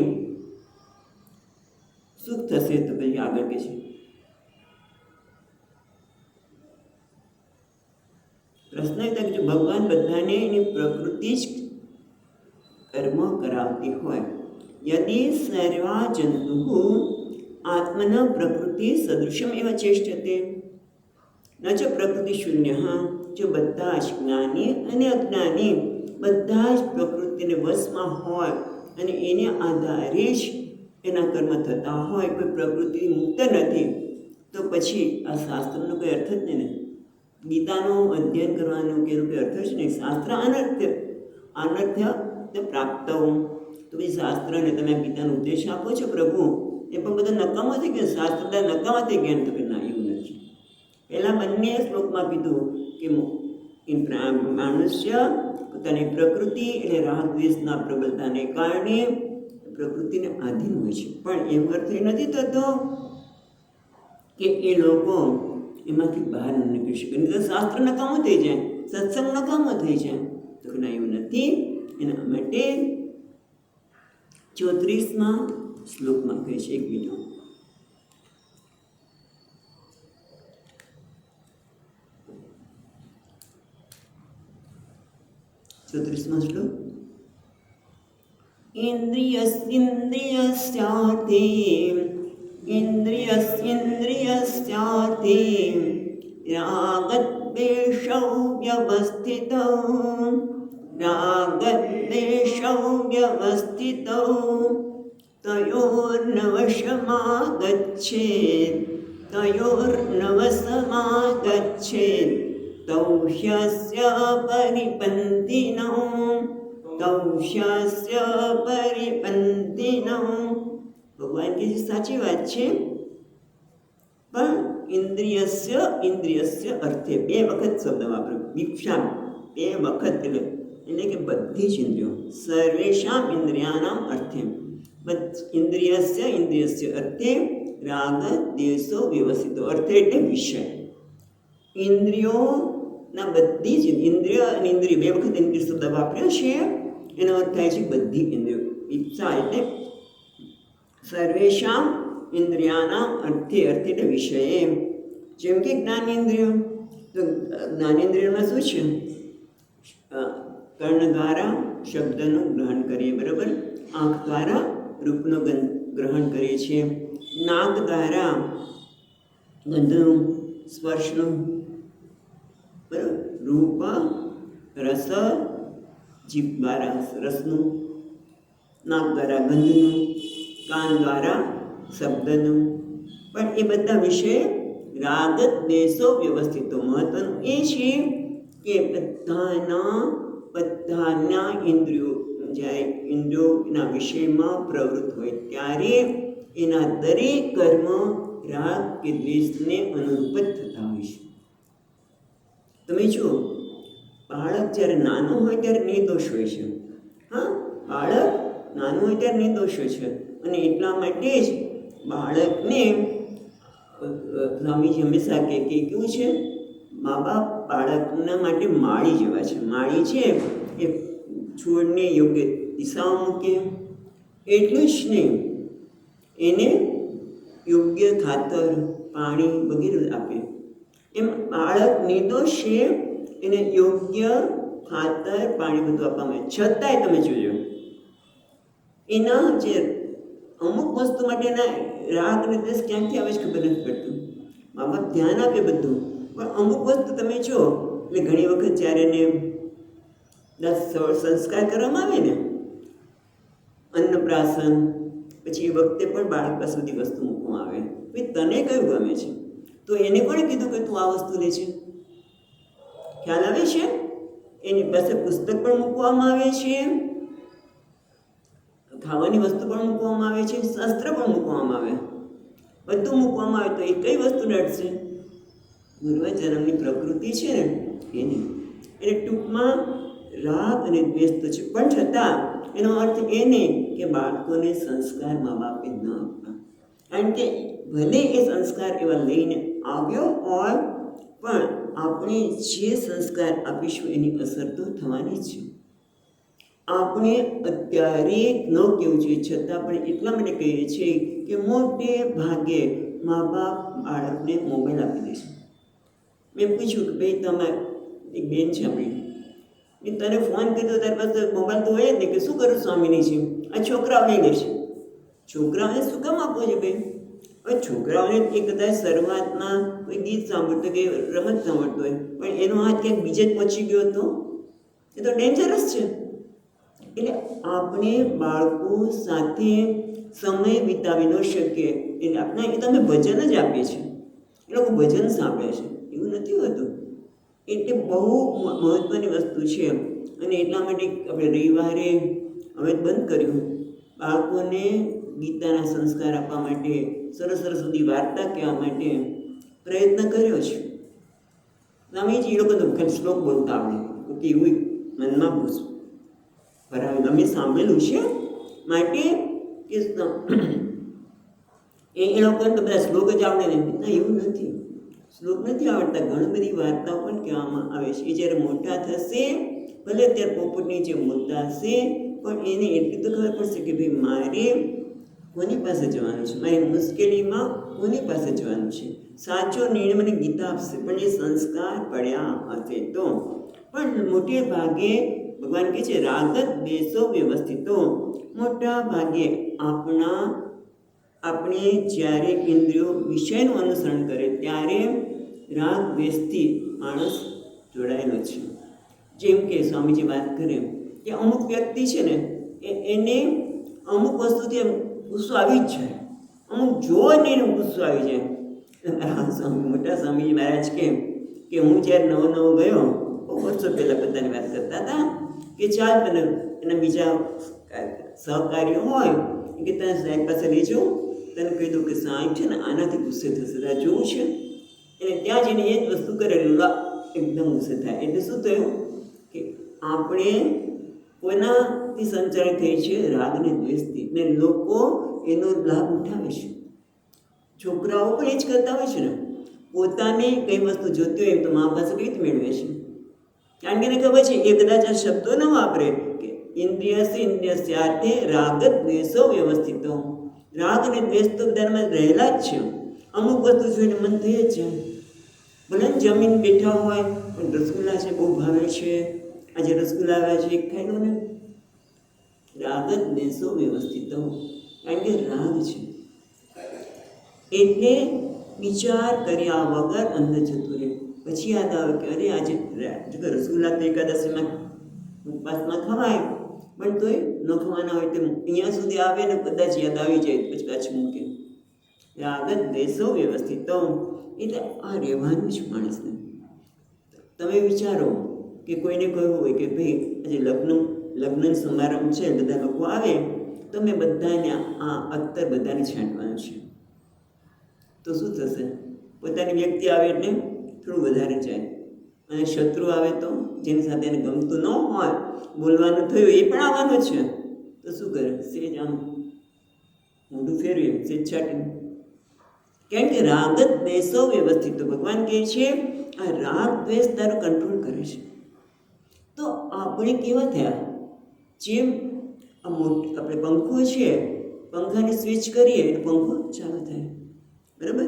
સુખ થશે. તો પછી આગળ કહે છે પ્રશ્ન એ થાય કે ભગવાન બધાને એની પ્રકૃતિ જ કર્મ કરાવતી હોય, યદિ સર્વા જંતુ આત્મન પ્રકૃતિ સદૃશ્યમ એવ ચેષ્ટતે ન ચ પ્રકૃતિ શૂન્ય. જો બધા જ જ્ઞાની અને અજ્ઞાની બધા જ પ્રકૃતિને વશમાં હોય અને એને આધારે જ એના કર્મ થતા હોય, કોઈ પ્રકૃતિ મુક્ત નથી, તો પછી આ શાસ્ત્રનો કોઈ અર્થ જ નહીં. ગીતાનું અધ્યયન કરવાનું કે કોઈ અર્થ જ નહીં. શાસ્ત્ર અનર્થ્ય પ્રાપ્ત. તો પછી શાસ્ત્રને તમે ગીતાનો ઉદ્દેશ આપો છો પ્રભુ, એ પણ બધા નકામાથી કે શાસ્ત્ર નકામાથી જ્ઞાન તો કે ના, એવું નથી. પહેલાં બંને શ્લોકમાં કીધું કે મનુષ્ય પોતાની પ્રકૃતિ એટલે રાગ દ્વેષના પ્રબળતાને કારણે પ્રકૃતિને આધીન હોય છે, પણ એમ અર્થ નથી થતો કે એ લોકો એમાંથી બહાર ન નીકળી શકે. નહીં તો શાસ્ત્ર નકામો થઈ જાય, સત્સંગ નકામો થઈ જાય. તો ના, એવું નથી. એના માટે 34માં શ્લોકમાં કહે છે, એક મિનિટ, 34મો શ્લોક. ઇન્દ્રિયસ્યાર્થે ઇન્દ્રિયસ્યાર્થે રાગદ્વેષૌ વ્યવસ્થિતૌ તયોર્નવશમાગચ્છેદ તૌ હ્યસ્ય પરિપંતિનો. ભગવાન કે સાચી વાત છે, પણ ઇન્દ્રિયસ્ય અર્થે 2 વખત શબ્દ વાપર્યો. દીક્ષા 2 વખત એટલે કે બધી જ ઇન્દ્રિયો. સર્વેષામ ઇન્દ્રિયાનામ અર્થે ઇન્દ્રિયસ્ય અર્થે રાગ દ્વેષો વ્યવસ્થિતો અર્થે એટલે વિષય. ઇન્દ્રિયોના બધી જ ઇન્દ્રિય અને ઇન્દ્રિય 2 વખત ઇન્દ્રિય શબ્દ વાપર્યો છે. એનો અર્થ થાય છે બધી ઇન્દ્રિયો. ઈચ્છા એટલે સર્વેષામ ઇન્દ્રિયાના અર્થે એટલે વિષય. જેમ કે જ્ઞાનેન્દ્રિય, તો જ્ઞાનેન્દ્રિયમાં શું છે? કર્ણ દ્વારા શબ્દનું ગ્રહણ કરીએ, બરાબર. આંખ દ્વારા રૂપનું ગ્રહણ કરીએ છીએ. નાક દ્વારા ગંધનું, સ્પર્શનું, બરાબર. રૂપ, રસ, જીભ દ્વારા રસનું, નાક દ્વારા ગંધનું, કાન દ્વારા શબ્દનું. પણ એ બધા વિશે રાગ દ્વેષો વ્યવસ્થિતો. મહત્વનું એ છે કે બધાના ઇન્દ્રિયો જ્યારે ઇન્દ્રિયોના વિષયમાં પ્રવૃત્ત હોય ત્યારે એના દરેક કર્મ રાગ કે દ્વેષને અનુરૂપ જ થતા હોય છે. તમે જુઓ, બાળક જ્યારે નાનું હોય ત્યારે નિર્દોષ હોય છે. બાળક નાનું હોય ત્યારે નિર્દોષ હોય છે, અને એટલા માટે જ બાળકને સ્વામીજી હંમેશા કે કેવું છે, મા બાપ બાળકના માટે માળી જેવા છે. માળી છે એ છોડને યોગ્ય દિશામાં મૂકે, એટલું જ નહીં, એને યોગ્ય ખાતર, પાણી વગેરે આપે. એમ બાળક નિર્દોષ છે, એને યોગ્ય ખાતર, પાણી બધું આપવામાં આવે. છતાંય તમે જોજો, એના જે અમુક વસ્તુ માટેના રાગ અને દ્વેષ ક્યાંથી આવે છે ખબર નથી પડતું. મા બાપ ધ્યાન આપે બધું, પણ અમુક વસ્તુ તમે જો, એટલે ઘણી વખત જ્યારે એને 10 સંસ્કાર કરવામાં આવે ને, અન્નપ્રાશન, પછી એ વખતે પણ બાળક પાસે બધી વસ્તુ મૂકવામાં આવે. ભાઈ તને કયું ગમે છે? તો એને કોણે કીધું કે તું આ વસ્તુ લે છે? ખ્યાલ આવે છે? એની પાસે પુસ્તક પણ મૂકવામાં આવે છે, ખાવાની વસ્તુ પણ મૂકવામાં આવે છે, શસ્ત્ર પણ મૂકવામાં આવે, બધું મૂકવામાં આવે. તો એ કઈ વસ્તુ નડશે? પૂર્વજન્મની પ્રકૃતિ છે ને એની. એટલે ટૂંકમાં રાગ અને દ્વેષ તો છે, પણ છતાં એનો અર્થ એ નહીં કે બાળકોને સંસ્કાર મા બાપે ન આપવા. કારણ કે ભલે એ સંસ્કાર એવા લઈને આવ્યો હોય, પણ આપણે જે સંસ્કાર આપીશું એની અસર તો થવાની જ છે. આપણે અત્યારે ન કહેવું જોઈએ, છતાં પણ એટલા માટે કહીએ છીએ કે મોટે ભાગે મા બાપ બાળકને મોબાઈલ આપી દે છે. મેં પૂછ્યું કે ભાઈ તમે એક બેન છે આપણી, તને ફોન કર્યો તારી પાસે મોબાઈલ તો હોય જ ને, કે શું કરું સ્વામીની છે? આ છોકરાઓ લઈ લે છે. છોકરાઓને શું કામ આપવો છે ભાઈ? હવે છોકરાઓને એ કદાચ શરૂઆતમાં કોઈ ગીત સાંભળતો કે રમત સાંભળતો હોય, પણ એનો હાથ ક્યાંક બીજે જ પહોંચી ગયો હતો, એ તો ડેન્જરસ છે. એટલે આપણે બાળકો સાથે સમય વિતાવી ન શકીએ, એટલે આપણે એ તો અમે ભજન જ આપીએ છીએ, એ લોકો ભજન સાંભળે છે, એવું નથી હોતું. એટલે બહુ મહત્ત્વની વસ્તુ છે. અને એટલા માટે આપણે રવિવારે હવે બંધ કર્યું, બાળકોને ગીતાના સંસ્કાર આપવા માટે, સરસ સરસ સુધી વાર્તા કહેવા માટે પ્રયત્ન કર્યો છે. સ્વામીજી એ લોકો તો શ્લોક બોલતા આવડે, કે એવું મનમાં પૂછવું બરાબર તમે સાંભળેલું છે માટે કે એ લોકોને તો બધા શ્લોક જ આવડે ને? ના, એવું નથી. શ્લોક નથી આવડતા, ઘણી બધી વાર્તાઓ પણ કહેવામાં આવે છે. એ જ્યારે મોટા થશે, ભલે અત્યારે પોપટની જે મોટા હશે, પણ એને એટલી તો ખબર પડશે કે ભાઈ મારે કોની પાસે જવાનું છે, મારી મુશ્કેલીમાં કોની પાસે જવાનું છે. સાચો નિર્ણય મને ગીતા આપશે, પણ એ સંસ્કાર પડ્યા હશે તો. પણ મોટે ભાગે ભગવાન ભગવાન કહે છે રાગ દ્વેષો વ્યવસ્થિતો. મોટા ભાગે આપણે જ્યારે ઇન્દ્રિયો વિષયનું અનુસરણ કરે ત્યારે રાગ દ્વેષથી માણસ જોડાયેલો છે. જેમ કે સ્વામીજી વાત કરે કે અમુક વ્યક્તિ છે ને એને અમુક વસ્તુથી એમ ગુસ્સો આવી જ જાય, અમુક જોઈને એને ગુસ્સો આવી જાય. મોટા સ્વામીજી મહારાજ કે હું જ્યારે નવો ગયો બહુ વર્ષો પહેલાં બધાની વાત કરતા હતા કે ચાલ તને એના બીજા સહકાર્યો હોય કે તને સાહેબ પાસે લઈ જાઉં, તને કહી દઉં કે સાહેબ છે ને આનાથી ગુસ્સે થશે, તારે જોવું છે. એને ત્યાં જઈને એ જ વસ્તુ કરેલું એકદમ ગુસ્સે થાય. એટલે શું થયું કે આપણે કોઈનાથી સંચાલિત થઈ છે રાગ અને દ્વેષથી, ને લોકો એનો લાભ ઉઠાવે છે. છોકરાઓ પણ એ જ કરતા હોય છે ને, પોતાને કઈ વસ્તુ જોતી હોય તો મા પાસે કઈ રીતે મેળવે છે? કારણ કે એને ખબર છે એ કદાચ આ શબ્દો ન વાપરે કે ઇન્દ્રિયસ્યાર્થે રાગ દ્વેષો વ્યવસ્થિતો. રાગ અને દ્વેષ તો બધામાં રહેલા જ છે. અમુક વસ્તુ જોઈને મન થઈ જ જાય. ભલે જમીન બેઠા હોય પણ રસગુલ્લા છે બહુ ભાવે છે, આજે રસગુલ્લા આવ્યા છે એક ખાઈ લો ને. રાગ દ્વેષો વ્યવસ્થિતો, કારણ કે રાગ છે એટલે વિચાર કર્યા વગર અંદર જતું રહે. પછી યાદ આવે કે અરે આજે રસગુલ્લા તો એકાદશીમાં ઉપવાસમાં ખવાય, પણ તોય ન ખવાના હોય તેમ અહીંયા સુધી આવે ને કદાચ યાદ આવી જાય પછી પાછું મૂકે. રાગ દ્વેષો વ્યવસ્થિતો એટલે આ રહેવાનું જ માણસને. તમે વિચારો કે કોઈને કહ્યું હોય કે ભાઈ આજે લગ્ન સમારંભ છે, બધા લોકો આવે તો મેં બધાને આ અત્તર બધાને છાંટવાનું છે, તો શું થશે? પોતાની વ્યક્તિ આવે એટલે થોડું વધારે જાય, અને શત્રુ આવે તો જેની સાથે એને ગમતું ન હોય, બોલવાનું થયું એ પણ આવવાનું છે, તો શું કરે? સેજ આમ મોઢું ફેરવે, સેજ છાટીને. કેમ કે રાગ દ્વેષો વ્યવસ્થિત. તો ભગવાન કહે છે આ રાગ દ્વેષ તારો કંટ્રોલ કરે છે. તો આપણે કેવા થયા? જેમ આપણે પંખો છે, પંખાની સ્વિચ કરીએ એટલે પંખો ચાલુ થાય, બરાબર?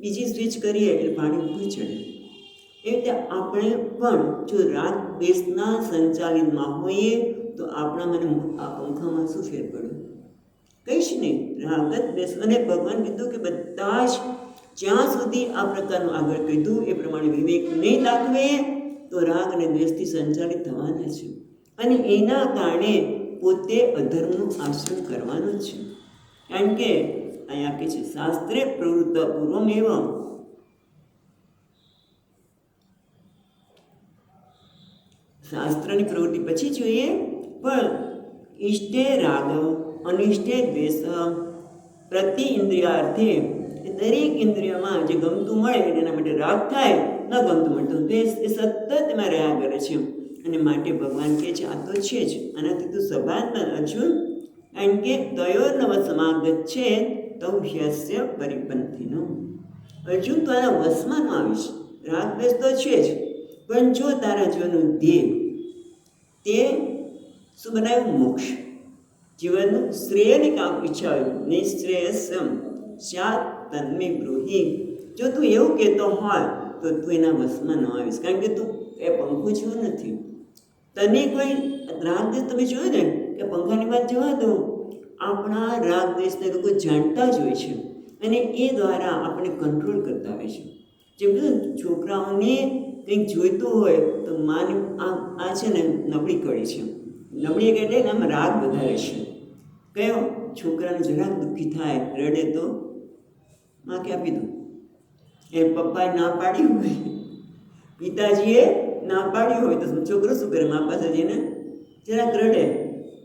બીજી સ્વિચ કરીએ એટલે પાણી ઉપર ચડે. એ રીતે આપણે પણ જો રાગ દ્વેષના સંચાલિતમાં હોઈએ તો આપણા મને આ પંખામાં શું ફેર પડે? કંઈ જ નહીં. રાગ દ્વેષ. અને ભગવાન કીધું કે બધા જ જ્યાં સુધી આ પ્રકારનું આગળ કીધું એ પ્રમાણે વિવેક નહીં દાખવે તો રાગ અને દ્વેષથી સંચાલિત થવાના છે, અને એના કારણે પોતે અધર્મનું આચરણ કરવાનું જ છે. કારણ કે અહીંયા કહે છે શાસ્ત્રે પ્રવૃત્ત પૂર્વમેવ. શાસ્ત્રની પ્રવૃત્તિ પછી જોઈએ, પણ ઇષ્ટે રાગ અનિષ્ટે દ્વેષ પ્રતિ ઇન્દ્રિયાર્થે. દરેક ઇન્દ્રિયમાં જે ગમતું મળે એના માટે રાગ થાય, ન ગમતું મળતું દ્વેષ એ સતત એમાં રહ્યા કરે છે. અને માટે ભગવાન કહે છે આ તો છે જ, આનાથી તું સભાન અર્જુન. કારણ કે તયોર્નવ સમાગચ્છે તૌહ્યસ્ય પરિપંથીનો. અર્જુન તો આના વશમાં ન આવીશ. રાગ દ્વેષ તો છે જ, પણ જો તારા જીવનનું ધ્યેય તે શું બનાવ્યું? મોક્ષ, જીવનનું શ્રેયની કામ ઈચ્છા હોય, નિશ્રેયસમ સ્યાત તન્મે બ્રૂહિ. જો તું એવું કહેતો હોય તો તું એના વશમાં ન આવીશ. કારણ કે તું એ પંખો જેવો નથી. તને કોઈ રાગ દ્વેષ, તમે જોયું ને કે પંખાની વાત જવા દો, આપણા રાગ દ્વેષને લોકો જાણતા જ હોય છે, અને એ દ્વારા આપણે કંટ્રોલ કરતા હોય છે. જેમ કે છોકરાઓને કંઈક જોઈતું હોય તો માની આ છે ને નબળી કળી છે. નબળી એટલે આમ રાગ વધારે છે. કયો? છોકરાને જરાક દુઃખી થાય, રડે તો માં કે આપી દો. એ પપ્પાએ ના પાડી હોય, પિતાજીએ ના પાડી હોય તો છોકરો શું કરે? મા પાસે જઈને જરાક રડે,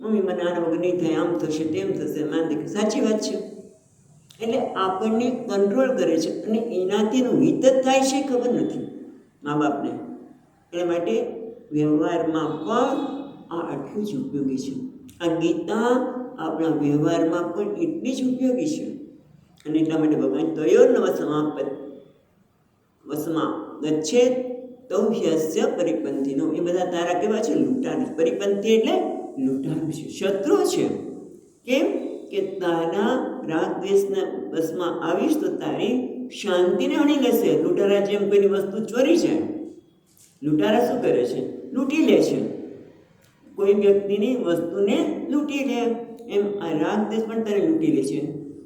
મમ્મી મને આના વગર નહીં થાય, આમ થશે તેમ થશે. માન દે સાચી વાત છે. એટલે આપણને કંટ્રોલ કરે છે, અને એનાથી એનું હિત જ થાય છે ખબર નથી મા બાપને. એટલા માટે વ્યવહારમાં પણ આ આટલું જ ઉપયોગી છે. આ ગીતા આપણા વ્યવહારમાં પણ એટલી જ ઉપયોગી છે. અને એટલા માટે ભગવાન તયોર્નવ વસમાં ગચ્છે તૌહ્યસ્ય પરિપંથીનો. એ બધા તારા કેવા છે? લૂંટારૂ. પરિપંથી એટલે લૂંટારૂ છે, શત્રુ છે. કેમ કે તારા રાગ દ્વેષના વશમાં આવીશ તો તારી શાંતિને અણી લેશે. લૂંટારા જેમ કોઈની વસ્તુ ચોરી જાય, લૂંટારા શું કરે છે? લૂંટી લે છે. કોઈ વ્યક્તિની વસ્તુને લૂંટી લે, એમ આ રાગદ્વેષ પણ તને લૂંટી લે છે.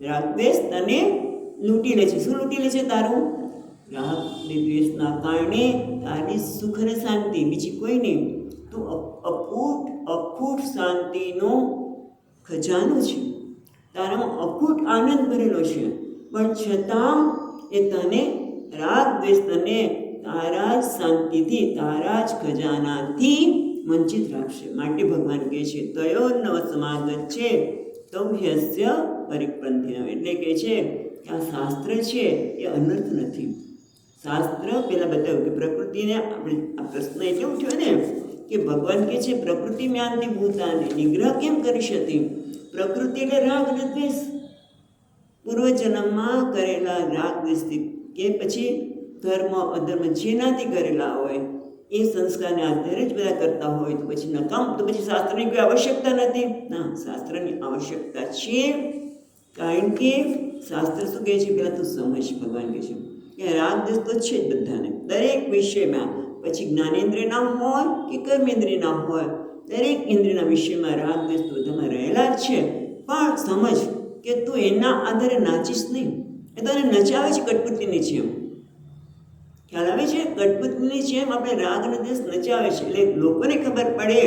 રાગદ્વેષ તને લૂંટી લે છે. શું લૂંટી લે છે? તારું રાગ અને દ્વેષના કારણે તારી સુખ અને શાંતિ, બીજી કોઈ નહીં. તો અખૂટ શાંતિનો ખજાનો છે, તારામાં અખૂટ આનંદ ભરેલો છે, પણ છતાં એ તને રાગ દ્વેષ તને તારા જ શાંતિથી, તારા જ ખજાનાથી વંચિત રાખશે. માટે ભગવાન કહે છે તયો નવ સમાગત છે તૌહ્યસ્ય પરિપંથિનઃ. એટલે કહે છે કે આ શાસ્ત્ર છે એ અનર્થ નથી. શાસ્ત્ર પહેલાં બતાવ્યું કે પ્રકૃતિને, આપણે આ પ્રશ્ન એટલે ઉઠ્યો ને કે ભગવાન કહે છે પ્રકૃતિ મ્યાંતિ ભૂતાને નિગ્રહ કેમ કરી શકે? પ્રકૃતિ એટલે રાગ અને દ્વેષ, પૂર્વજન્મમાં કરેલા રાગ દ્વેષથી કે પછી ધર્મ અધર્મ જેનાથી કરેલા હોય એ સંસ્કારને આધારે જ બધા કરતા હોય તો પછી નકામ, તો પછી શાસ્ત્રની કોઈ આવશ્યકતા નથી. ના, શાસ્ત્રની આવશ્યકતા છે. કારણ કે શાસ્ત્ર શું કહે છે? પહેલાં તો સમજ. ભગવાન કહે છે કે રાગ દ્વેષ તો છે જ બધાને, દરેક વિષયમાં, પછી જ્ઞાનેન્દ્રિયના હોય કે કર્મેન્દ્રિયના હોય, દરેક ઇન્દ્રિયના વિષયમાં રાગ દ્વેષ તો બધામાં રહેલા જ છે. પણ સમજ કે તું એના આધારે નાચીશ નહીં. એ તને નચાવે છે કઠપુતલીની જેમ. ખ્યાલ આવે છે? કઠપુતલીની જેમ આપણે રાગ અને દ્વેષ નચાવે છે. એટલે લોકોને ખબર પડે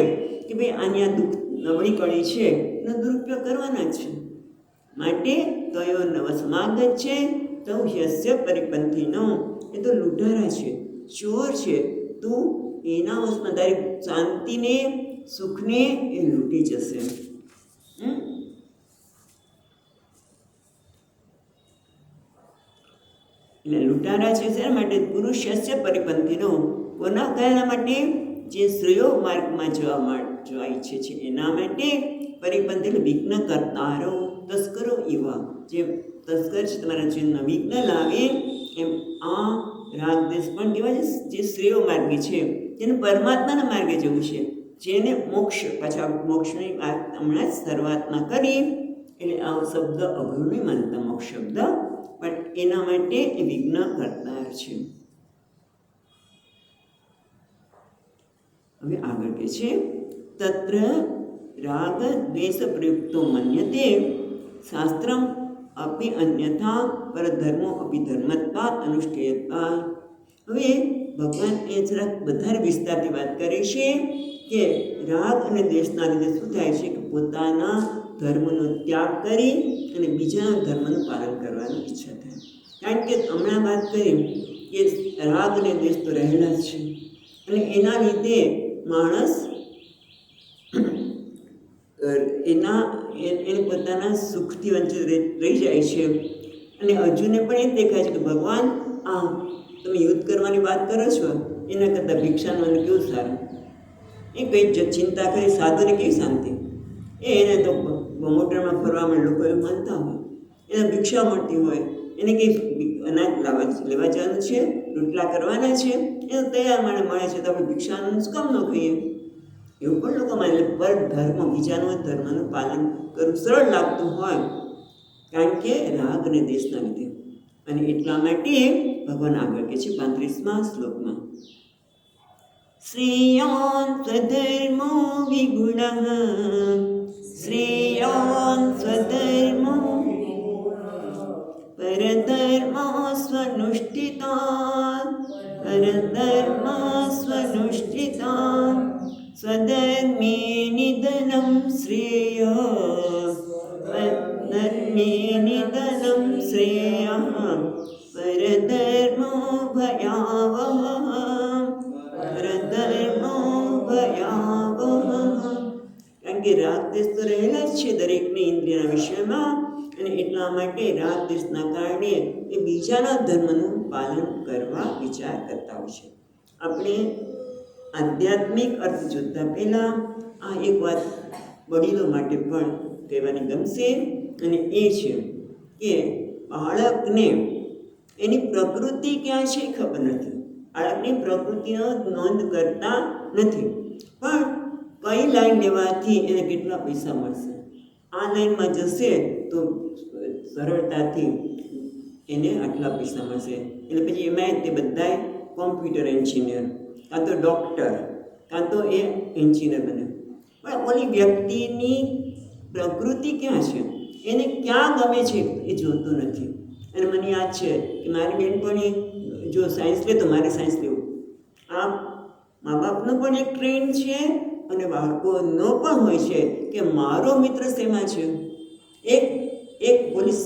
કે ભાઈ આની આ દુઃખ નબળી પડી છે, એનો દુરુપયોગ કરવાના જ છે. માટે તયો નવ સમાગત છે તૌહ્યસ્ય પરિપંથિનો. એ તો લૂંટારા છે, ચોર છે. તું એના વશમાં તારી શાંતિને, સુખને એ લૂંટી જશે. એટલે લૂંટારા છે શેના માટે? પુરુષસ્ય પરિપંથિનો. કોના કયા માટે? જે શ્રેયો માર્ગમાં જવા ઈચ્છે છે એના માટે. પરિપંથી એટલે વિઘ્ન કરતારો, તસ્કરો એવા જે તસ્કર છે તમારા જીવનમાં વિઘ્ન લાવે, એમ આ રાગ દ્વેષ પણ કેવા છે? જે શ્રેયો માર્ગી છે, જેને પરમાત્માના માર્ગે જવું છે, જેને મોક્ષ, પાછા મોક્ષની વાત હમણાં જ શરૂઆતમાં કરી. એટલે આ શબ્દ અઘરું નહીં માનતા, મોક્ષ શબ્દ, પણ એના માટે એ વિઘ્ન કરતા છે. હવે આગળ કે છે તત્ર રાગ દ્વેષ પ્રયુક્તો મન્યતે શાસ્ત્રમ અપી અન્યથા પરધર્મો અપી ધર્મત્વાત અનુષ્ઠેયત્વાત. હવે ભગવાન એ જરાક વધારે વિસ્તારથી વાત કરે છે કે રાગ અને દ્વેષના લીધે શું થાય છે કે પોતાના ધર્મનો ત્યાગ કરી અને બીજાના ધર્મનું પાલન કરવાની ઈચ્છા થાય. કારણ કે હમણાં વાત કરી કે રાગ અને દ્વેષ તો રહેલા જ છે, અને એના લીધે માણસ એને પોતાના સુખથી વંચિત રહી જાય છે. અને અર્જુનને પણ એ દેખાય છે કે ભગવાન, આ તમે યુદ્ધ કરવાની વાત કરો છો, એના કરતાં ભિક્ષાનું મને કેવું સારું. એ કંઈ ચિંતા કરી સાધુને કેવી શાંતિ. એને તો મોટરમાં ફરવામાં લોકો એવું માનતા હોય, એને ભિક્ષા મળતી હોય, એને કંઈ અનાજ લેવા જવાનું છે, રોટલા કરવાના છે, એ તૈયાર મળે છે, તો આપણે ભિક્ષાનું શું કામ ન ખાઈએ? એવું પણ લોકો માને. પર ધર્મ, બીજાનું ધર્મનું પાલન કરવું સરળ લાગતું હોય, કારણ કે રાગ અને દ્વેષના લીધે. અને એટલા માટે ભગવાન આગળ કહે છે 35મા શ્લોકમાં, શ્રેયાન સ્વધર્મો વિગુણઃ, શ્રેયાન સ્વધર્મો પરધર્મો સ્વનુષ્ઠિતા, પરધર્મા સ્વનુષ્ઠિતા, સ્વધર્મે નિધનમ શ્રેયઃ, સ્વધર્મે નિધનમ શ્રેયઃ, પરધર્મો ભયાવહઃ, પરધર્મો ભયાવહઃ. કારણ કે રાગ દ્વેષ તો રહેલા જ છે દરેકની ઇન્દ્રિયના વિષયમાં, અને એટલા માટે રાગ દ્વેષના કારણે એ બીજાના ધર્મનું પાલન કરવા વિચાર કરતા હોય છે. આપણે આધ્યાત્મિક અર્થ જોતા પહેલાં આ એક વાત વડીલો માટે પણ કહેવાની ગમશે, અને એ છે કે બાળકને એની પ્રકૃતિ ક્યાં છે ખબર નથી. બાળકની પ્રકૃતિનો નોંધ કરતા નથી, પણ કઈ લાઈન લેવાથી એને કેટલા પૈસા મળશે, આ લાઈનમાં જશે તો સરળતાથી એને આટલા પૈસા મળશે. એટલે પછી એમાં તે બધાય કોમ્પ્યુટર એન્જિનિયર, કાં તો ડૉક્ટર, કાં તો એ એન્જિનિયર બને. પણ ઓલી વ્યક્તિની પ્રકૃતિ ક્યાં છે, એને ક્યાં ગમે છે એ જોતું નથી. અને મને યાદ છે કે મારી બેનપણી જો સાયન્સ લે તો મારે સાયન્સ લેવું. આ મા બાપનો પણ એક ટ્રેન્ડ છે અને બાળકોનો પણ હોય છે કે મારો મિત્ર શેમાં છે. એક એક પોલીસ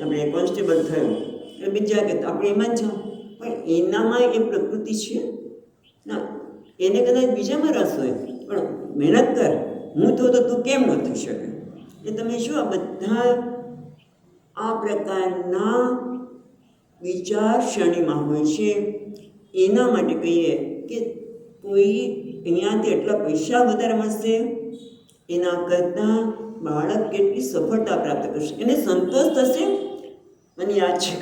આપણે કોન્સ્ટેબલ થયો એટલે બીજા કે આપણે એમાં જ જાઓ, પણ એનામાં એ પ્રકૃતિ છે ના. એને કદાચ બીજામાં રસ હોય, પણ મહેનત કર, હું તો તું કેમ ન થઈ શકે. એ તમે શું આ બધા આ પ્રકારના વિચારસરણીમાં હોય છે. એના માટે કહીએ કે કોઈ અહીંયાથી એટલા પૈસા વધારે મળશે એના કરતાં બાળક કેટલી સફળતા પ્રાપ્ત કરશે, એને સંતોષ થશે. મને યાદ છે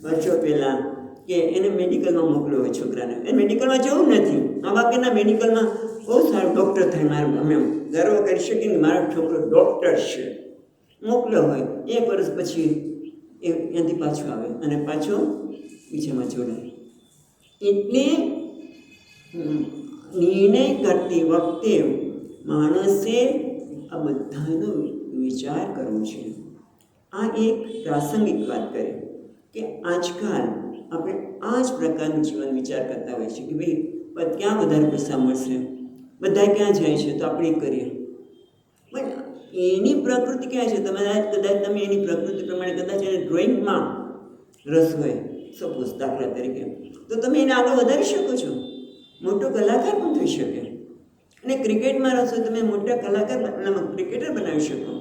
વર્ષો પહેલાં કે એને મેડિકલમાં મોકલ્યો હોય છોકરાને, એને મેડિકલમાં જવું નથી. આ બાકીના મેડિકલમાં બહુ સારો ડૉક્ટર થાય, મારું અમે ગર્વ કરી શકીએ કે મારો છોકરો ડૉક્ટર છે. મોકલ્યો હોય, 1 વર્ષ પછી એનાથી પાછો આવે અને પાછો બીજામાં જોડાય. એટલે નિર્ણય કરતી વખતે માણસે આ બધાનો વિચાર કરવો છે. આ એક પ્રાસંગિક વાત કરી કે આજકાલ આપણે આ જ પ્રકારનું જીવન વિચાર કરતા હોઈએ છીએ કે ભાઈ ક્યાં વધારે પૈસા મળશે, બધા ક્યાં જાય છે તો આપણે કરીએ. પણ એની પ્રકૃતિ ક્યાં છે, કદાચ તમે એની પ્રકૃતિ પ્રમાણે કદાચ એને ડ્રોઈંગમાં રસ હોય સપોઝ દાખલા તરીકે, તો તમે એને આગળ વધારી શકો છો, મોટો કલાકાર પણ થઈ શકે. અને ક્રિકેટમાં રસ હોય, તમે મોટા કલાકાર ક્રિકેટર બનાવી શકો.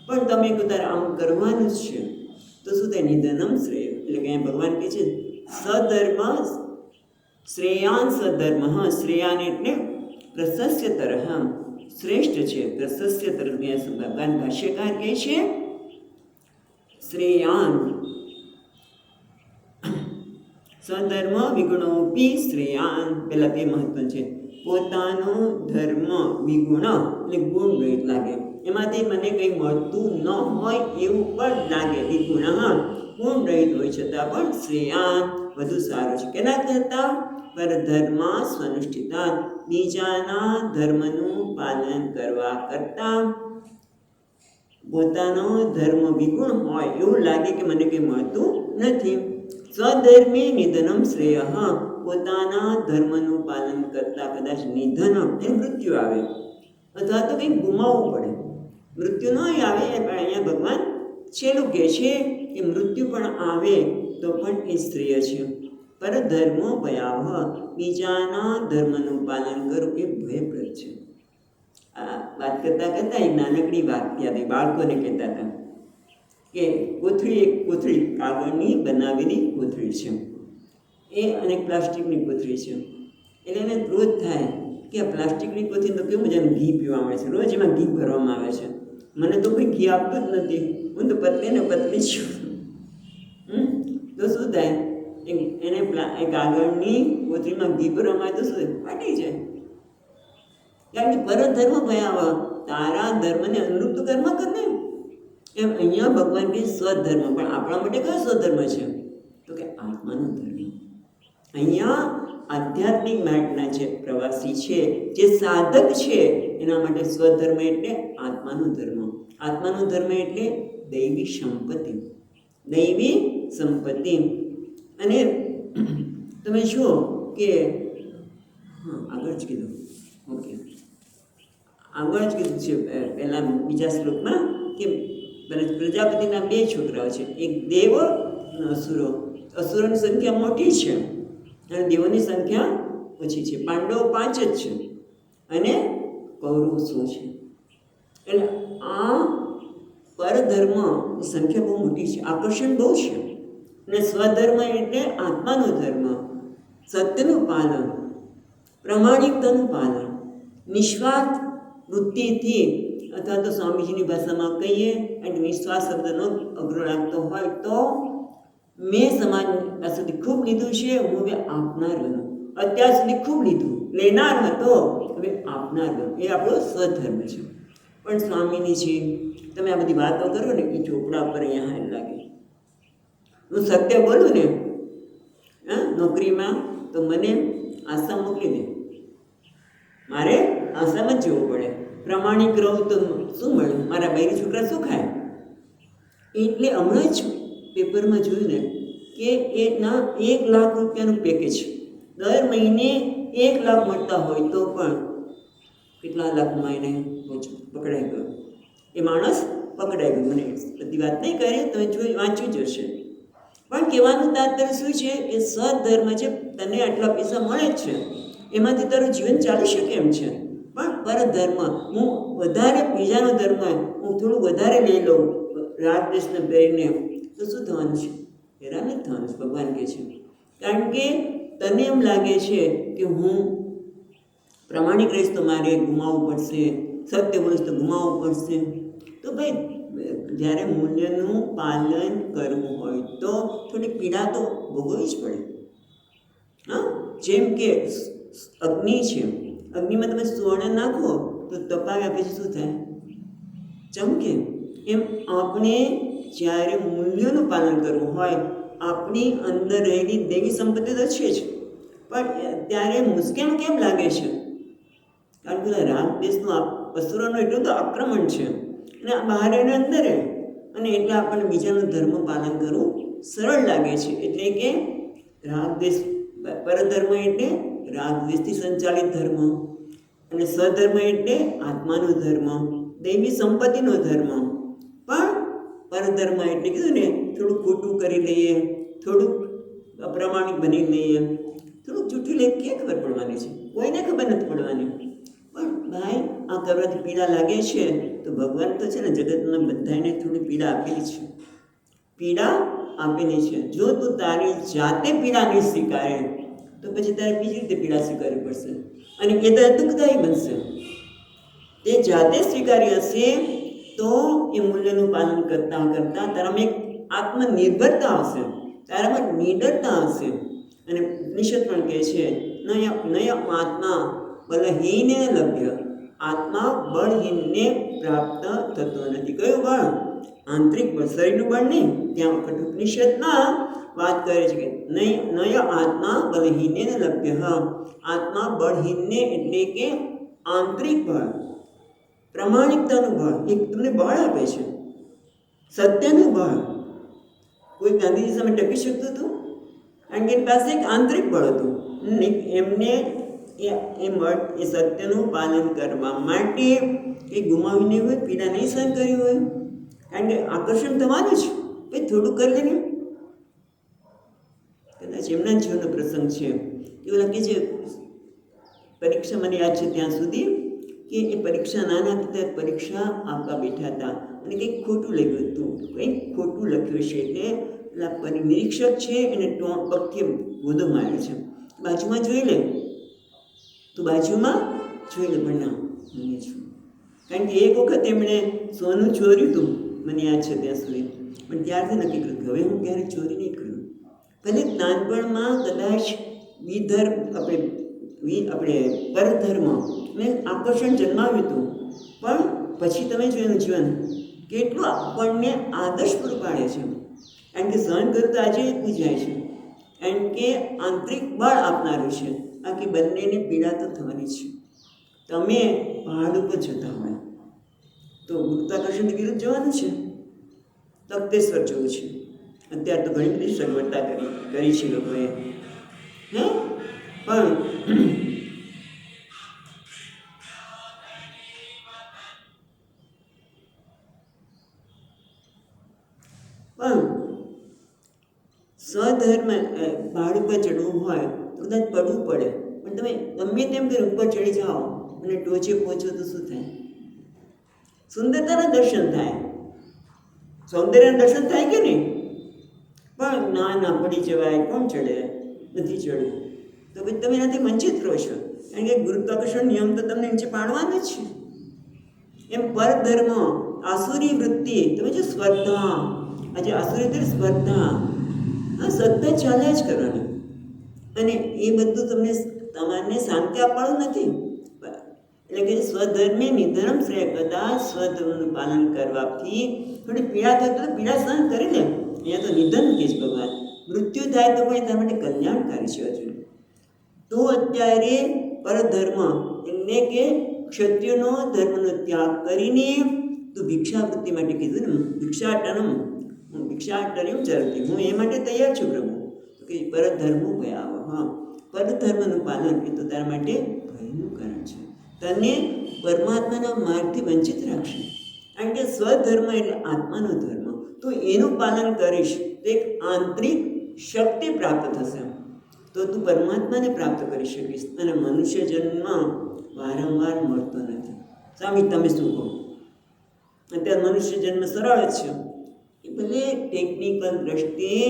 પણ તમે કદાચ આમ કરવાનું જ છે તો શું થાય, નિધનમ શ્રેય. એટલે કે ભગવાન કહે છે સધર્મ શ્રેયાન સધર્મ. શ્રેયાન એટલે પ્રશસ્યતર, શ્રેષ્ઠ છે. પ્રશસ્યતર ભગવાન ભાષ્યકાર કહે છે શ્રેયાન સ્વધર્મ વિગુણોપી શ્રેયાન. પેલા તે મહત્વ છે. પોતાનો ધર્મ વિગુણ એટલે ગુણ રહિત લાગે, એમાંથી મને કંઈ મળતું ન હોય એવું પણ લાગે. વિગુણ ગુણ રહિત હોય છતાં પણ શ્રેયાન વધુ સારું છે. કેના કરતાં પરધર્મ સ્વનુષ્ઠિતા, બીજાના ધર્મનું પાલન કરવા કરતાં પોતાનો ધર્મ વિગુણ હોય એવું લાગે કે મને કંઈ મળતું નથી. સ્વધર્મે નિધનમ શ્રેય. પોતાના ધર્મનું પાલન કરતાં કદાચ નિધન એ મૃત્યુ આવે અથવા તો કંઈક ગુમાવવું પડે, મૃત્યુ ન આવે પણ અહીંયા ભગવાન છેલ્લું કહે છે કે મૃત્યુ પણ આવે તો પણ એ શ્રેય છે. પર ધર્મો ભયાવહ, બીજાના ધર્મનું પાલન કરવું એ ભયપ્રદ છે. આ વાત કરતાં કરતાં એક નાનકડી વાત યાદ આવી. બાળકોને કહેતા હતા કે એક કોથળી કાગળની બનાવેલી કોથળી છે, એ અને પ્લાસ્ટિકની કોથળી છે. એટલે એને રોજ થાય કે આ પ્લાસ્ટિકની કોથળી તો કેવું મજાનું ઘી પીવા મળે છે, રોજ એમાં ઘી ભરવામાં આવે છે, મને તો કોઈ ઘી આપતું જ નથી, હું તો પતલી ને પતલી છું. તો શું થાય, એને કાગળની કોથળીમાં ઘી ભરવામાં આવે તો શું ફાટી જાય. કારણ કે પરધર્મ ભયાવહ, તારા ધર્મને અનુરૂપ તો કર્મ કર ને. એમ અહીંયા ભગવાન કે સ્વધર્મ, પણ આપણા માટે કયો સ્વધર્મ છે તો કે આત્માનો ધર્મ. અહીંયા આધ્યાત્મિક માર્ગના જે પ્રવાસી છે, જે સાધક છે, એના માટે સ્વધર્મ એટલે આત્માનો ધર્મ. આત્માનો ધર્મ એટલે દૈવી સંપત્તિ, દૈવી સંપત્તિ. અને તમે જુઓ કે આગળ જ કીધું, ઓકે આગળ જ કીધું છે પહેલાં બીજા શ્લોકમાં કે પ્રજાપતિના 2 છોકરાઓ છે, એક દેવ અને અસુરો. અસુરોની સંખ્યા મોટી છે અને દેવોની સંખ્યા ઓછી છે. પાંડવો 5 જ છે અને કૌરવો 100 છે. એટલે આ પરધર્મની સંખ્યા બહુ મોટી છે, આકર્ષણ બહુ છે. અને સ્વધર્મ એટલે આત્માનો ધર્મ, સત્યનું પાલન, પ્રમાણિકતાનું પાલન, નિસ્વાર્થ વૃત્તિથી, અથવા તો સ્વામીજીની ભાષામાં કહીએ અને નિસ્વાર્થ શબ્દનો અઘરો લાગતો હોય તો મેં સમાજ પાસેથી ખૂબ લીધું છે, હું હવે આપનાર બનું. અત્યાર સુધી ખૂબ લીધું, લેનાર હતો, હવે આપનાર બનું. એ આપણો સ્વધર્મ છે. પણ સ્વામીની છે, તમે આ બધી વાતો કરો ને એ ચોપડા પર અહીંયા હાલ લાગે. હું સત્ય બોલું ને નોકરીમાં તો મને આસામ મોકલી દે, મારે આસામ જ જવું પડે. પ્રમાણિક રહું તો શું મળે, મારા બૈરી છોકરા શું ખાય? એટલે હમણાં જ પેપરમાં જોયું ને કે એના 1 લાખ રૂપિયાનું પેકેજ દર મહિને 1 લાખ મળતા હોય તો પણ કેટલા લાખમાં એને પકડાઈ ગયો. એ માણસ પકડાઈ ગયો. મને બધી વાત નહીં કરી, તમે વાંચ્યું જ હશે. પણ કહેવાનું તાત્પર્ય શું છે? એ સદધર્મ છે. તને આટલા પૈસા મળે જ છે, એમાંથી તારું જીવન ચાલી શકે એમ છે. પણ પરધર્મ, હું વધારે બીજાનો ધર્મ હું થોડું વધારે લઈ લઉં રાગદ્વેષને પહેરીને, તો શું થવાનું છે? હેરાન જ થવાનું છે. ભગવાન કહે છે કારણ કે તને એમ લાગે છે કે હું પ્રમાણિક રહીશ તો મારે ગુમાવવું પડશે, સત્ય બોલીશ તો ગુમાવવું પડશે. તો ભાઈ, જ્યારે મૂલ્યનું પાલન કરવું હોય તો થોડી પીડા તો ભોગવવી જ પડે. હા, જેમ કે અગ્નિ છે, અગ્નિમાં તમે સુવર્ણ નાખો તો તપાવ્યા પછી શું થાય? ચમકે. એમ આપણે જ્યારે મૂલ્યોનું પાલન કરવું હોય, આપણી અંદર રહેલી દેવી સંપત્તિ તો છે જ, પણ ત્યારે મુશ્કેલ કેમ લાગે છે? કારણ કે રાગ દેશનું અસુરોનું એટલું તો આક્રમણ છે, અને બહાર એને અંદર, અને એટલે આપણને બીજાનું ધર્મ પાલન કરવું સરળ લાગે છે. એટલે કે રાગદ્વેષ, પરધર્મ એટલે રાગદ્વેષથી સંચાલિત ધર્મ, અને સ્વધર્મ એટલે આત્માનો ધર્મ, દૈવી સંપત્તિનો ધર્મ. પણ પરધર્મ એટલે કીધું ને, થોડું ખોટું કરી લઈએ, થોડુંક અપ્રામાણિક બની લઈએ, થોડુંક જૂઠી લઈએ, ક્યાં ખબર પડવાની છે? કોઈને ખબર નથી પડવાની. પણ ભાઈ, આ કરવાથી પીડા લાગે છે તો ભગવાન તો છે ને જગતના બધાને થોડી પીડા આપેલી છે, પીડા આપેલી છે. જો તું તારી જાતે પીડા નહીં સ્વીકારે તો પછી તારે બીજી રીતે પીડા સ્વીકારવી પડશે, અને એ તો દુઃખદાયી બનશે. તે જાતે સ્વીકારી હશે તો એ મૂલ્યનું પાલન કરતાં કરતાં તારામાં એક આત્મનિર્ભરતા આવશે, તારામાં નિડરતા આવશે. અને ઉપનિષદ પણ કહે છે, નય આત્મા બલહીને લભ્ય, આત્મા બળહીનને પ્રાપ્ત થતો નથી. કયું બળ? આંતરિક બળ, શરીરનું બળ નહીં. ત્યાં ઉપનિષદમાં વાત કરે છે કે નય આત્મા બલહીને લભ્ય, આત્મા બળહીનને એટલે કે આંતરિક બળ, પ્રમાણિકતાનું બળ, એક તમને બળ આપે છે, સત્યનું બળ. કોઈ ગાંધીજી સામે ટકી શકતું હતું? કારણ કે એની પાસે એક આંતરિક બળ હતું. એમને એ સત્યનું પાલન કરવા માટે એ ગુમાવીને હોય, પીડા નહીં સહન કરી હોય. કારણ કે આકર્ષણ થવાનું જ, ભાઈ થોડું કરી લે ને. કદાચ એમના જીવનનો પ્રસંગ છે. એવું લાગે છે, પરીક્ષા મને યાદ છે ત્યાં સુધી કે એ પરીક્ષા નાના હતા, પરીક્ષા આપવા બેઠા હતા અને કંઈક ખોટું લખ્યું હતું, કંઈક ખોટું લખ્યું છે. એટલે પેલા નિરીક્ષક છે એને પગથી ગોદો માર્યો છે. બાજુમાં જોઈ લે તો બાજુમાં જોઈ લે, પણ ના, મને છું. કારણ કે એક વખત એમણે સોનું ચોર્યું હતું, મને યાદ છે ત્યાં સુધી. પણ ત્યારથી નક્કી કર્યું હવે હું ક્યારેય ચોરી નહીં કરું. ભલે નાનપણમાં કદાચ આપણે પરધર્મ મેં આકર્ષણ જન્માવ્યું હતું, પણ પછી તમે જો એનું જીવન કેટલું આપણને આદર્શ પૂરું પાડે છે. કારણ કે સહન કરતું આજે પૂજાય છે, કારણ કે આંતરિક બળ આપનારું છે. બાકી બંનેને પીડા તો થવાની છે. તમે પહાડ ઉપર જતા હોય તો ગુરુત્વાકર્ષણની વિરુદ્ધ જવાનું છે, તખતેશ્વર જવું છે. અત્યારે તો ઘણી બધી સગવડતા કરી છે લોકોએ, હે પણ સ્વધર્મ પહાડ ઉપર ચડવું હોય તો કદાચ પડવું પડે, પણ તમે ગમે તેમ કરી ઉપર ચડી જાઓ અને ટોચે પહોંચો તો શું થાય? સુંદરતાના દર્શન થાય, સૌંદર્યના દર્શન થાય કે નહીં? પણ ના પડી જવાય, કોણ ચડે? નથી ચડવું તો પછી તમે એનાથી વંચિત રહો છો. કારણ કે ગુરુત્વાકર્ષણ નિયમ તો તમને નીચે પાડવાનો જ છે. એમ પરધર્મ, આસુરી વૃત્તિ, તમે જો સ્પર્ધા, આજે આસુરી એટલે સ્પર્ધા, આ સતત ચાલ્યા જ કરવાની. અને એ બધું તમારે શાંતિ આપવાનું નથી. એટલે કે સ્વધર્મે નિધર્મ શ્રેય, કદાચ સ્વધર્મનું પાલન કરવાથી થોડી પીડા થાય તો પીડા સહન કરી લે. અહીંયા તો નિધન કે છે ભગવાન, મૃત્યુ થાય તો પણ તારા માટે કલ્યાણકારી છે. હજુ તો અત્યારે પરધર્મ એટલે કે ક્ષત્રિયનો ધર્મનો ત્યાગ કરીને તું ભિક્ષાવૃત્તિ માટે કીધું ને, ભિક્ષાટનમ ચરતી, હું એ માટે તૈયાર છું પ્રભુ. તો કે પરધર્મો ભયાવ, હા, પરધર્મનું પાલન એ તો તારા માટે ભયનું કારણ છે, તને પરમાત્માના માર્ગથી વંચિત રાખશે. કારણ કે સ્વધર્મ એટલે આત્માનો ધર્મ, તો એનું પાલન કરીશ તો એક આંતરિક શક્તિ પ્રાપ્ત થશે, તો તું પરમાત્માને પ્રાપ્ત કરી શકીશ. અને મનુષ્ય જન્મ વારંવાર મળતો નથી. સ્વામી તમે શું કહો? અત્યારે મનુષ્ય જન્મ સરળ જ છે, એ ભલે ટેકનિકલ દ્રષ્ટિએ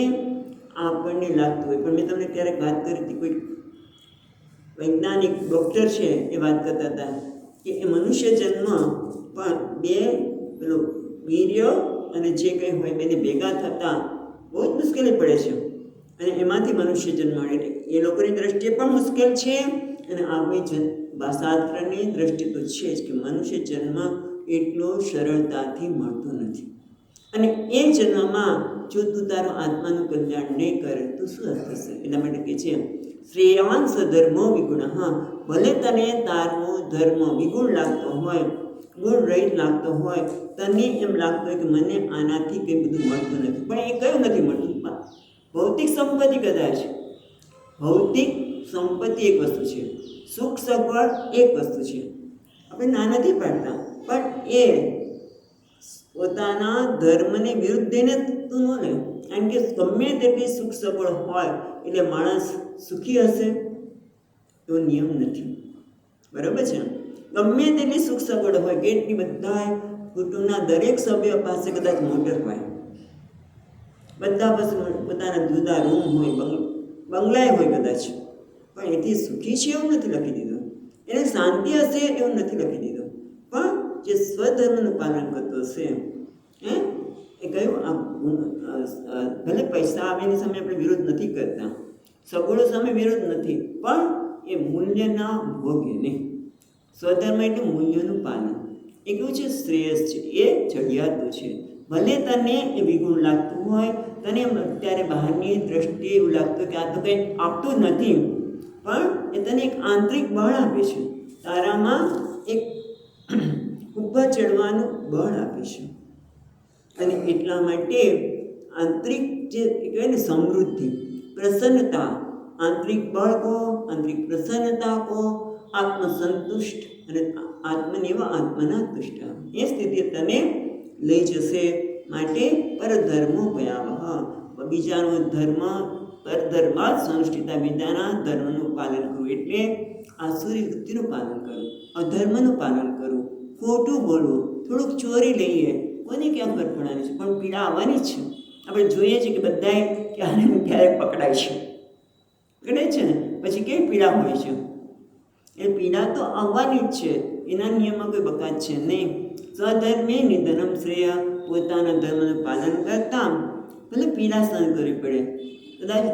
આપણને લાગતું હોય, પણ મેં તમને ક્યારેક વાત કરી હતી, કોઈ વૈજ્ઞાનિક ડૉક્ટર છે એ વાત કરતા હતા કે એ મનુષ્ય જન્મ પણ બે પેલો વીર્ય અને જે કંઈ હોય બેને ભેગા થતાં બહુ જ મુશ્કેલી પડે છે, અને એમાંથી મનુષ્ય જન્મ મળે. એ લોકોની દ્રષ્ટિએ પણ મુશ્કેલ છે, અને આપણી શાસ્ત્રની દ્રષ્ટિ તો છે જ કે મનુષ્ય જન્મ એટલો સરળતાથી મળતો નથી. અને એ જન્મમાં જો તું તારો આત્માનું કલ્યાણ નહીં કરે તો શું અર્થ થશે? એના માટે કહે છે શ્રેયાન સધર્મો વિગુણ. હા, ભલે તને તારો ધર્મ વિગુણ લાગતો હોય, ગુણ રહિત લાગતો હોય, તને એમ લાગતું હોય કે મને આનાથી કંઈ બધું મળતું નથી, પણ એ કયું નથી મળતું? ભૌતિક સંપત્તિ કદાચ, ભૌતિક સંપત્તિ એક વસ્તુ છે, સુખ સગવડ એક વસ્તુ છે, આપણે ના નથી પાડતા, પણ એ પોતાના ધર્મને વિરુદ્ધ થઈને તું ન લે. કારણ કે ગમે તેટલી સુખ સગવડ હોય એટલે માણસ સુખી હશે એવો નિયમ નથી, બરાબર છે? ગમે તેટલી સુખ સગવડ હોય, કેટલી બધા કુટુંબના દરેક સભ્ય પાસે કદાચ મોટર હોય, બધા પાસે પોતાના જુદા રૂમ હોય, બંગલાય હોય કદાચ, પણ એથી સુખી છે એવું નથી લખી દીધું, એને શાંતિ હશે એવું નથી લખી દીધું. પણ જે સ્વધર્મનું પાલન કરતો હશે એ કયું, ભલે પૈસા આવે એની સામે આપણે વિરોધ નથી કરતા, સગવડો સામે વિરોધ નથી, પણ એ મૂલ્યના ભોગે નહીં. સ્વધર્મ એટલે મૂલ્યનું પાલન. એ કેવું છે? શ્રેયસ છે, એ ચડિયાતું છે. ભલે તને એ વિગુણ લાગતું હોય, તને અત્યારે બહારની દ્રષ્ટિએ એવું લાગતું કે આ તો કંઈ આપતું જ નથી, પણ એ તને એક આંતરિક બળ આપે છે, તારામાં એક ઉપર ચડવાનું બળ આપે છે. અને એટલા માટે આંતરિક જે કહેવાય ને સમૃદ્ધિ, પ્રસન્નતા, આંતરિક બળ કહો, આંતરિક પ્રસન્નતા કહો, આત્મસંતુષ્ટ અને આત્મનેવ આત્મના તુષ્ટ, એ સ્થિતિ તને લઈ જશે. માટે પરધર્મો ભયાવહ, બીજાનો ધર્મ પરધર્માત સંષ્ઠિતા, બીજાના ધર્મનું પાલન કરવું એટલે આસુરી વૃત્તિનું પાલન કરવું, અધર્મનું પાલન કરવું, ખોટું બોલવું, થોડુંક ચોરી લઈએ, કોને ક્યાં ફરક પડવાની છે, પણ પીડા આવવાની જ છે. આપણે જોઈએ છીએ કે બધાએ ક્યારે ને ક્યારેક પકડાય છે, ને પછી કેવી પીડા હોય છે, એ પીડા તો આવવાની જ છે, એના નિયમમાં કોઈ બકાત છે નહીં. સ્વધર્મે નિધનમ શ્રેય, પોતાના ધર્મનું પાલન કરતા ભલે પીડા સહન કરવી પડે, કદાચ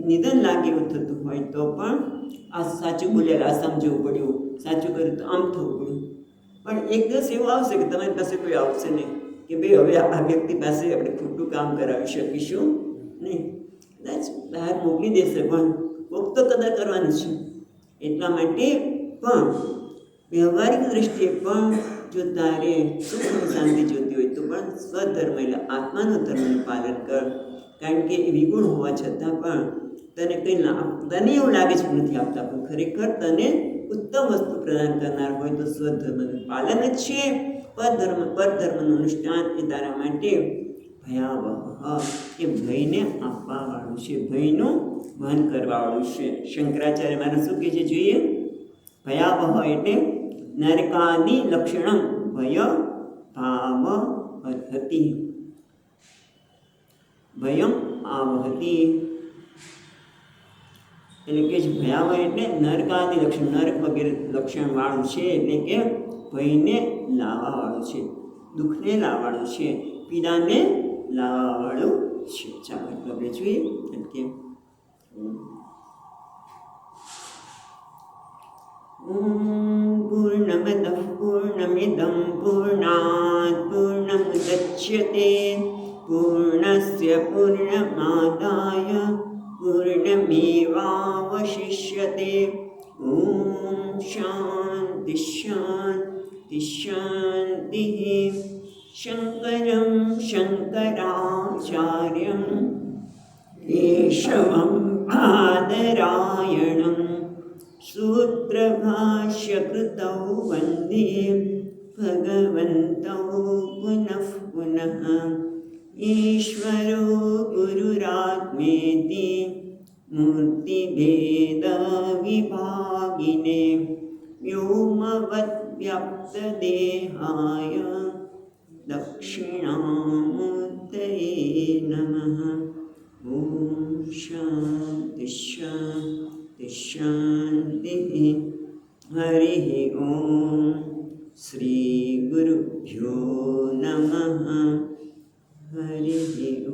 નિધન લાગે એવું થતું હોય તો પણ આ સાચું બોલેલા આ સમજવું પડ્યું, સાચું કર્યું તો આમ થવું પડ્યું. પણ એક દિવસ એવું આવશે કે તમારી પાસે કોઈ આવશે નહીં કે ભાઈ હવે આ વ્યક્તિ પાસે આપણે ખોટું કામ કરાવી શકીશું નહીં, કદાચ બહાર મોકલી દેશે, પણ કોક તો કદર કરવાની છે. એટલા માટે પણ વ્યવહારિક દ્રષ્ટિએ પણ જો તારે સુખ અને શાંતિ જોતી હોય તો પણ સ્વધર્મ એટલે આત્માનો ધર્મનું પાલન કર. કારણ કે એ વિગુણ હોવા છતાં પણ તને કંઈ તને એવું લાગે છે કે નથી આપતા, પણ ખરેખર તને ઉત્તમ વસ્તુ પ્રદાન કરનાર હોય તો સ્વધર્મનું પાલન જ છે. પરધર્મનું અનુષ્ઠાન એ તારા માટે ભયાવહ, એ ભયને આપવાવાળું છે, ભયનું વહન કરવાવાળું છે. શંકરાચાર્ય મારે શું કહે છે જોઈએ? ભયાવહ એટલે નરકાદિ લક્ષણમ ભય ભાવ હતી, ભયમ આવહતી, એટલે કે ભયાવહ એટલે નરકાદિ લક્ષણ, નરક વગેરે લક્ષણવાળું છે, એટલે કે ભયને લાવવાવાળું છે, દુઃખને લાવવાવાળું છે, પીડાને લાવવાવાળું છે. ચાલો એટલું આપણે જોઈએ. કે પૂર્ણમદઃ પૂર્ણમિદં પૂર્ણાત પૂર્ણમુદચ્યતે પૂર્ણસ્ય પૂર્ણમાદાય પૂર્ણમેવાવશિષ્યતે ॐ शान्ति शान्ति शान्तिः। शङ्करं शङ्कराचार्यं केशवं बादरायणं सूत्रभाष्यकृतौ वन्दे भगवन्तौ पुनः पुनः। ईश्वरो गुरुरात्मेति मूर्तिभेदविभागिने व्योमवद्व्याप्तदेहाय दक्षिणामूर्तये नमः। ॐ शान्ति शान्ति शान्तिः। हरिः ॐ श्रीगुरुभ्यो नमः। हरिः ॐ।